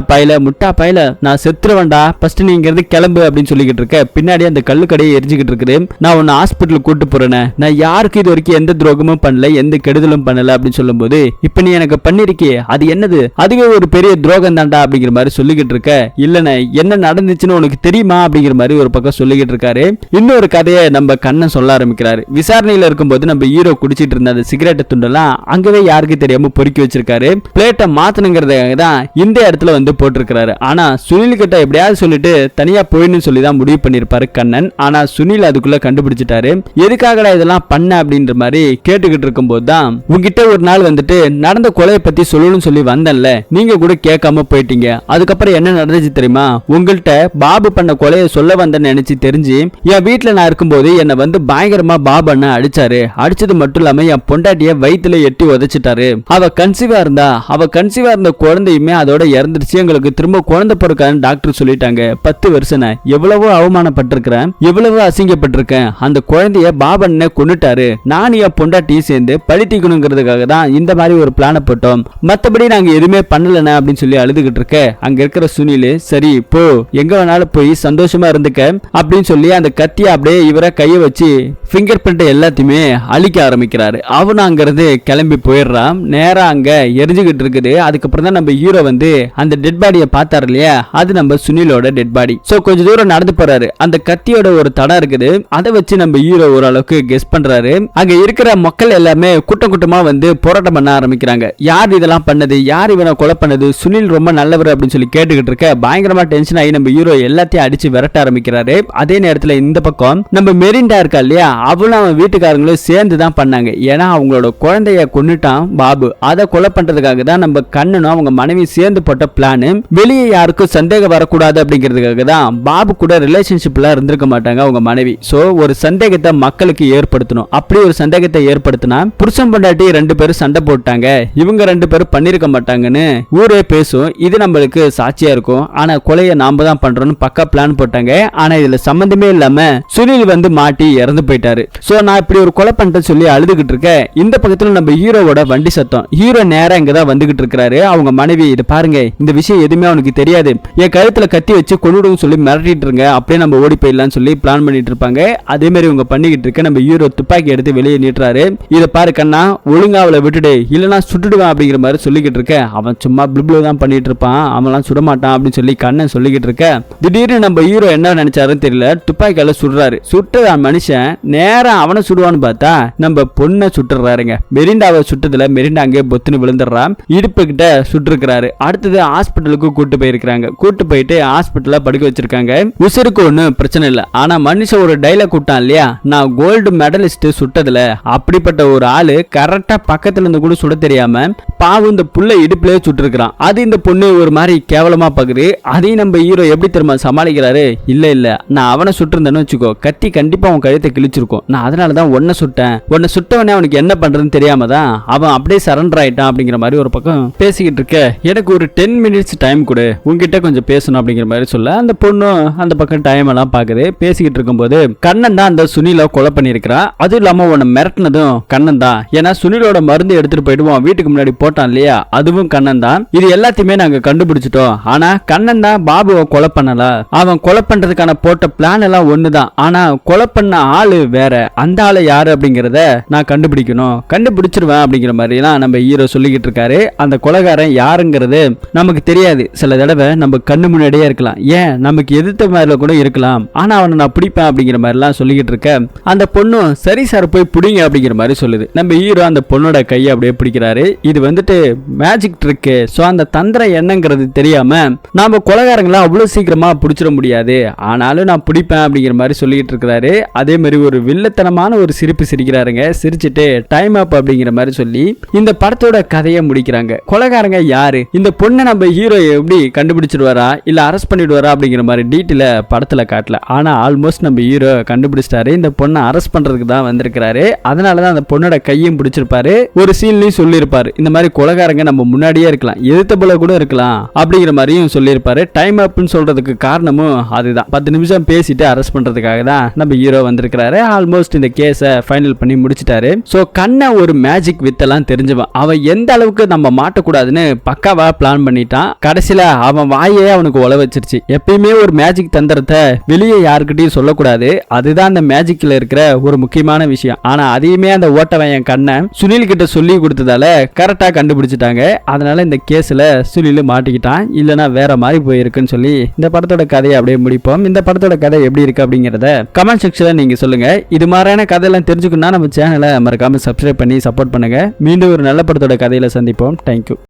பையில நான் செத்துருவேன்டா, ஃபர்ஸ்ட் நீ இங்க இருந்து கிளம்பு அப்படின்னு சொல்லிக்கிட்டு இருக்க. பின்னாடி அந்த கல்லு கடையை எரிஞ்சுக்கிட்டு இருக்குது. நான் உன்னை ஹாஸ்பிட்டலுக்கு கூட்டு போறேன், நான் யாருக்கு இது வரைக்கும் எந்த துரோகமும் பண்ணல, எந்த கெடுதலும் பண்ணல அப்படின்னு சொல்லும் போது இப்ப நீ எனக்கு பண்ணிருக்கே அது என்னது, அதுவே ஒரு பெரிய துரோகம் தான்டா அப்படிங்கிற மாதிரி சொல்லிக்கிட்டு இருக்க. இல்லண்ணே என்ன நடந்துச்சுன்னு உனக்கு தெரியுமா அப்படிங்கிற மாதிரி ஒரு பக்கம் சொல்லிக்கிட்டு இருக்காரு. இன்னொரு கதையை நம்ம கண்ணன் சொல்ல ஆரம்பிக்கிறாரு. விசாரணையில இருக்கும்போது நம்ம ஹீரோ குடிச்சிட்டு இருந்த அந்த சிகரெட் துண்டெல்லாம் அங்கவே யாருக்கு தெரியாம பொறுக்கி வச்சிருக்காரு. பிளேட்டை மாத்தணுங்கிறதுக்காக தான் இந்த இடத்துல வந்து போட்டிருக்கிறாரு. ஆனா சுனில் கிட்ட எப்படியாவது சொல்லிட்டு தனியா போயின்னு சொல்லி தான் முடிவு பண்ணிருப்பாரு கண்ணன். ஆனா சுனில் அதுக்குள்ள கண்டுபிடிச்சிட்டாரு. எதுக்காகடா இதெல்லாம் பண்ண அப்படின்ற மாதிரி கேட்டுக்கிட்டு இருக்கும் போது தான் உங்ககிட்ட ஒரு நாள் வந்துட்டு நடந்த கொலையை பத்தி சொல்லணும்னு சொல்லி வந்தேன்ல, நீங்க கூட கேட்காம போயிட்டீங்க. அதுக்கப்புறம் என்ன நடந்துச்சு தெரியுமா, உங்கள்கிட்ட பாபு பண்ண கொலையை சொல்ல வந்தேன்னு நினைச்சு தெரிஞ்சு என் வீட்டுல நான் இருக்கும்போது என்னை வந்து பயங்கரமா பாபு அண்ணா அடிச்சாரு. அடிச்சது மட்டும் இல்லாம என் பொண்டாட்டிய வயிற்றுல எட்டி உதைச்சிட்டாரு. அவ கன்சீவா இருந்த குழந்தையுமே அதோட இறந்துருச்சு. எங்களுக்கு திரும்ப குழந்தை பிறக்கான்னு டாக்டர் சொல்லிட்டாங்க. 10 வருஷம் எவ்வளவோ அவமானப்பட்டிருக்கிறேன், எவ்வளவோ அசிங்கப்பட்டிருக்கேன். அந்த குழந்தைய பாபண்ண கொன்னுட்டாரு. நான் என் பொண்டாட்டியும் சேர்ந்து பழி தீக்கணுங்கிறதுக்காக தான் இந்த மாதிரி ஒரு பிளான போட்டோம். மத்தபடி நாங்க எதுவுமே பண்ணலனா அப்படின்னு சொல்லி அழுதுகிட்டு இருக்க அங்க இருக்கிற சுனில், சரி போ எங்க வேணாலும் போய் சந்தோஷமா இருந்துக்க அப்படின்னு சொல்லி அந்த கத்திய அப்படியே இவரை கைய வச்சு பிங்கர் பிரிண்ட் எல்லாத்தையுமே அழிக்க ஆரம்பிக்கிறாரு. அவனும் அங்கிருந்து கிளம்பி போயிடுறான். நேரா அங்க எரிஞ்சுக்கிட்டு இருக்குது. அதுக்கப்புறம் தான் நம்ம ஹீரோ வந்து அந்த டெட் பாடியை பார்த்தாரு இல்லையா, அது நம்ம சுனிலோட டெட் பாடி. சோ கொஞ்ச தூரம் நடந்து போறாரு. அந்த கத்தியோட ஒரு தடம் இருக்குது, அதை வச்சு நம்ம ஹீரோ ஓரளவுக்கு கெஸ் பண்றாரு. அங்க இருக்கிற மக்கள் எல்லாமே கூட்டம் கூட்டமா வந்து போராட்டம் பண்ண ஆரம்பிக்கிறாங்க. யார் இதெல்லாம் பண்ணது, யார் இவனை கொலை பண்ணது, சுனில் ரொம்ப நல்லவர் அப்படின்னு சொல்லி கேட்டுக்கிட்டு இருக்க பயங்கரமா டென்ஷன் ஆகி நம்ம ஹீரோ எல்லாத்தையும் அடிச்சு விரட்ட ஆரம்பிக்கிறாரு. அதே நேரத்துல இந்த பக்கம் நம்ம மெரிண்டா இருக்கா இல்லையா, அவளும் அவன் வீட்டுக்காரங்களும் சேர்ந்து தான் பண்ணாங்க. ஏன்னா அவங்களோட குழந்தைய கொன்னுட்டான் பாபு. அதை கொலை பண்றதுக்காக தான் நம்ம கண்ணனும் அவங்க மனைவி சேர்ந்து போட்ட பிளான். வெளியே யாருக்கும் சந்தேகம் வரக்கூடாது அப்படிங்கிறதுக்காக தான் பாபு கூட ரிலேஷன்ஷிப்ல இருந்திருக்க மாட்டாங்க அவங்க மனைவி. சோ ஒரு சந்தேகத்தை மக்களுக்கு ஏற்படுத்தணும். அப்படி ஒரு சந்தேகத்தை ஏற்படுத்தினா புருஷன் பொண்டாட்டி 2 பேரும் சண்டை போட்டாங்க, இவங்க 2 பேரும் பண்ணிருக்க மாட்டாங்கன்னு ஊரே பேசும். இது நம்மளுக்கு சாட்சியா இருக்கும். ஆனா கொலையை நாம தான் பண்றோம் பண்றோம்னு பக்கா பிளான் போட்டாங்க. ஆனா இதுல சம்பந்தமே இல்லாம சுனில் வந்து மாட்டி இறந்து போயிட்டாரு. சோ நான் இப்படி ஒரு கொலை பண்ணிட்டு சொல்லி அழுதுகிட்டு இருக்கேன். இந்த பக்கத்துல நம்ம ஹீரோவோட வண்டி சத்தம். ஹீரோ நேரா இங்கதான் வந்துகிட்டு இருக்காரு. அவங்க மனைவி இது பாருங்க, இந்த விஷயம் எதுவுமே அவனுக்கு தெரியாது, என் கழுத்துல கத்தி வச்சு கொன்னுடுன்னு சொல்லி மிரட்டிட்டு இருங்க, அப்படியே நம்ம ஓடி போயிடலாம்னு சொல்லி பிளான் பண்ணிட்டு இருப்பாங்க. அதே மாதிரி இவங்க பண்ணிக்கிட்டு இருக்க நம்ம ஹீரோ துப்பாக்கி எடுத்து வெளியே நீட்டுறாரு. இதை பாரு கண்ணா, ஒழுங்கா அவளை விட்டுடு இல்லனா சுட்டுடுவேன் அப்படிங்கிற மாதிரி சொல்லிக்கிட்டு இருக்க. அவன் சும்மா பிளிப்ளோ தான் பண்ணிட்டு இருப்பான், அவன்லாம் சுட மாட்டான் அப்படின்னு சொல்லி கண்ணன் சொல்லிக்கிட்டு இருக்க. திடீர்னு நம்ம ஹீரோ என்ன நினைச்சாருன்னு தெரியல, துப்பாக்கியால சுடுறாரு. சுட்டு மனுஷன் நேரா அவனை சுடுவான்னு பார்த்தா நம்ம பொண்ணை சுட்டுறாருங்க. மெரிண்டாவை சுட்டதுல மெரிண்டா அங்கே பொத்துன்னு விழுந்துடுறான். இடுப்பு கிட்ட சுட்டுருக்கிறாரு. அடுத்தது ஹாஸ்பிட்டலுக்கு கூட்டு போயிருக்காங்க. கூட்டு போயிட்டு ஹாஸ்பிட்டல்ல படுக்க வச்சிருக்காங்க. உசுருக்கு ஒன்னும் பிரச்சனை இல்லை. ஆனா மனுஷன் ஒரு டைலாக் விட்டான் இல்லையா, நான் கோல்டு மெடலிஸ்ட் சுட்டதுல அப்படிப்பட்ட ஒரு ஆளு கரெக்டா பக்கத்துல இருந்து கூட சுட தெரியாம பாவம் இந்த புள்ள இடுப்புலயே சுட்டுருக்கான். அது இந்த பொண்ணு ஒரு மாதிரி கேவலமா பாக்குது. அதையும் நம்ம ஹீரோ எப்படி தெரியுமா சமாளிக்கிறாரு, இல்ல நான் அவனை சுட்டிருந்தேன்னு வச்சுக்கோ, கத்தி கண்டிப்பா அவன் கழுத்தை கிழிச்சிருக்கும், நான் அதனாலதான் ஒன்ன சுட்டேன், உன்னை சுட்டவனே அவனுக்கு என்ன பண்றதுன்னு தெரியாம தான் அவன் அப்படியே சரண்டர் ஆயிட்டான் அப்படிங்கிற மாதிரி ஒரு பக்கம் பேசிக்கிட்டு இருக்க. எனக்கு ஒரு 10 minutes டைம் கொடு, உங்ககிட்ட கொஞ்சம் பேசணும் அப்படிங்கிற மாதிரி சொல்ல அந்த பொண்ணு அந்த பக்கம் டைம் எல்லாம் பாக்குது. பேசிக்கிட்டு இருக்கும்போது கண்ணன் தான் அந்த சுனில கொலை பண்ணிருக்கிறான். அதுவும் இல்லாம உன்னை மிரட்டினதும் கண்ணன் தான். ஏன்னா சுனிலோட மருந்து எடுத்துட்டு போயிடுவோம் வீட்டுக்கு முன்னாடி போட்டான் இல்லையா, அதுவும் கண்ணன் தான். இது எல்லாத்தையுமே நாங்க கண்டுபிடிச்சிட்டோம். ஆனா கண்ணன் தான் பாபுவை கொலை பண்ணல. அவன் கொலை பண்றதுக்கான போட்ட பிளான் எல்லாம் ஒண்ணுதான். ஆனா கொலை பண்ண ஆளு வேற. அந்த ஆளு யாரு அப்படிங்கறத நான் கண்டுபிடிக்கணும், கண்டுபிடிச்சிருவேன் அப்படிங்கிற மாதிரி எல்லாம் நம்ம ஹீரோ சொல்லிக்கிட்டு இருக்காரு. அந்த கொலைகாரன் யாருங்கிறது நமக்கு தெரியாது. சில தடவை நம்ம கண்ணு முன்னாடியே இருக்கலாம், ஏன் நமக்கு எதிர்த்த மாதிரில கூட இருக்கலாம். ஆனா அவனை நான் பிடிப்பேன் அப்படிங்கிற மாதிரி எல்லாம் சொல்லிக்கிட்டு இருக்க. அந்த பொண்ணும் சரி சார் போய் பிடிங்க அப்படிங்கிற மாதிரி சொல்லுது. நம்ம ஹீரோ அந்த பொண்ணோட கையை அப்படியே பிடிக்கிறாரு. இது வந்துட்டு மேஜிக் ட்ரிக். சோ அந்த தந்திரம் என்னங்கிறது தெரியாம நாம கொலைகாரங்களா அவ்வளவு சீக்கிரமா பிடிச்சிட முடியாது, ஆனாலும் நான் பிடிப்பேன் அப்படிங்கிற மாதிரி சொல்லிட்டு இருக்கிறாரு. அதே மாதிரி ஒரு வில்லத்தனமான ஒரு சிரிப்பு சிரிக்கிறாருங்க. சிரிச்சுட்டு டைம் அப் அப்படிங்கிற மாதிரி சொல்லி இந்த படத்தோட கதையை முடிக்கிறாங்க. கொலைகாரங்க யாரு, இந்த பொண்ணை நம்ம ஹீரோ எப்படி கண்டுபிடிச்சிடுவாரா இல்ல அரெஸ்ட் பண்ணிடுவாரா அப்படிங்கிற மாதிரி டீட்டெயில படத்துல காட்டல. ஆனா ஆல்மோஸ்ட் நம்ம ஹீரோ கண்டுபிடிச்சிட்டாரு. இந்த பொண்ணை அரெஸ்ட் பண்றதுக்கு தான் வந்திருக்கிறாரு. அதனாலதான் அந்த பொண்ணோட கையும் பிடிச்சிருப்பாரு. ஒரு சீன்லயும் சொல்லியிருப்பாரு, இந்த மாதிரி கொலைகாரங்க நம்ம முன்னாடியே இருக்கலாம், எதிர்த்த போல கூட இருக்கலாம் அப்படிங்கிற மாதிரியும் சொல்லியிருப்பாரு. டைம் அப்னு சொல்றதுக்கு காரணமும் அதுதான். 10 நிமிஷம் பேசிட்டு அரெஸ்ட் பண்றதுக்காக தான் நம்ம ஹீரோ வந்திருக்கிறாரு. ஆல்மோஸ்ட் இந்த கேஸை ஃபைனல் பண்ணி முடிச்சிட்டாரு. சோ கண்ண ஒரு மேஜிக் வித்தெல்லாம் தெரிஞ்சவன். அவன் எந்த அளவுக்கு நம்ம மாட்டக்கூடாதுன்னு பக்காவா பிளான் பண்ணிட்டான். கடைசியில அவன் வாயே அவனுக்கு உழ வச்சிருச்சு. எப்பயுமே ஒரு மேஜிக் தந்திரத்தை வெளியே யாருக்கிட்டையும் சொல்லக்கூடாது, அதுதான் அந்த மேஜிக்ல இருக்கிற ஒரு முக்கியமான விஷயம். ஆனா அதையுமே அந்த ஓட்டவன் என் கண்ணை சுனில் கிட்ட சொல்லி கொடுத்ததால கரெக்டா கண்டுபிடிச்சிட்டாங்க. அதனால இந்த கேஸ்ல சுனில் மாட்டிக்கிட்டான், இல்லனா வேற மாதிரி போயிருக்குன்னு சொல்லி இந்த படத்தோட கதையை அப்படியே முடிப்போம். இந்த படத்தோட கதை எப்படி இருக்கு அப்படிங்கறத கமெண்ட் செக்ஷன்ல நீங்க சொல்லுங்க. இது மாதிரியான கதையெல்லாம் தெரிஞ்சுக்கணும்னா நம்ம சேனலை மறக்காம சப்ஸ்கிரைப் பண்ணி சப்போர்ட் பண்ணுங்க. மீண்டும் ஒரு நல்ல படத்தோட கதையில சந்திப்போம். தேங்க்யூ.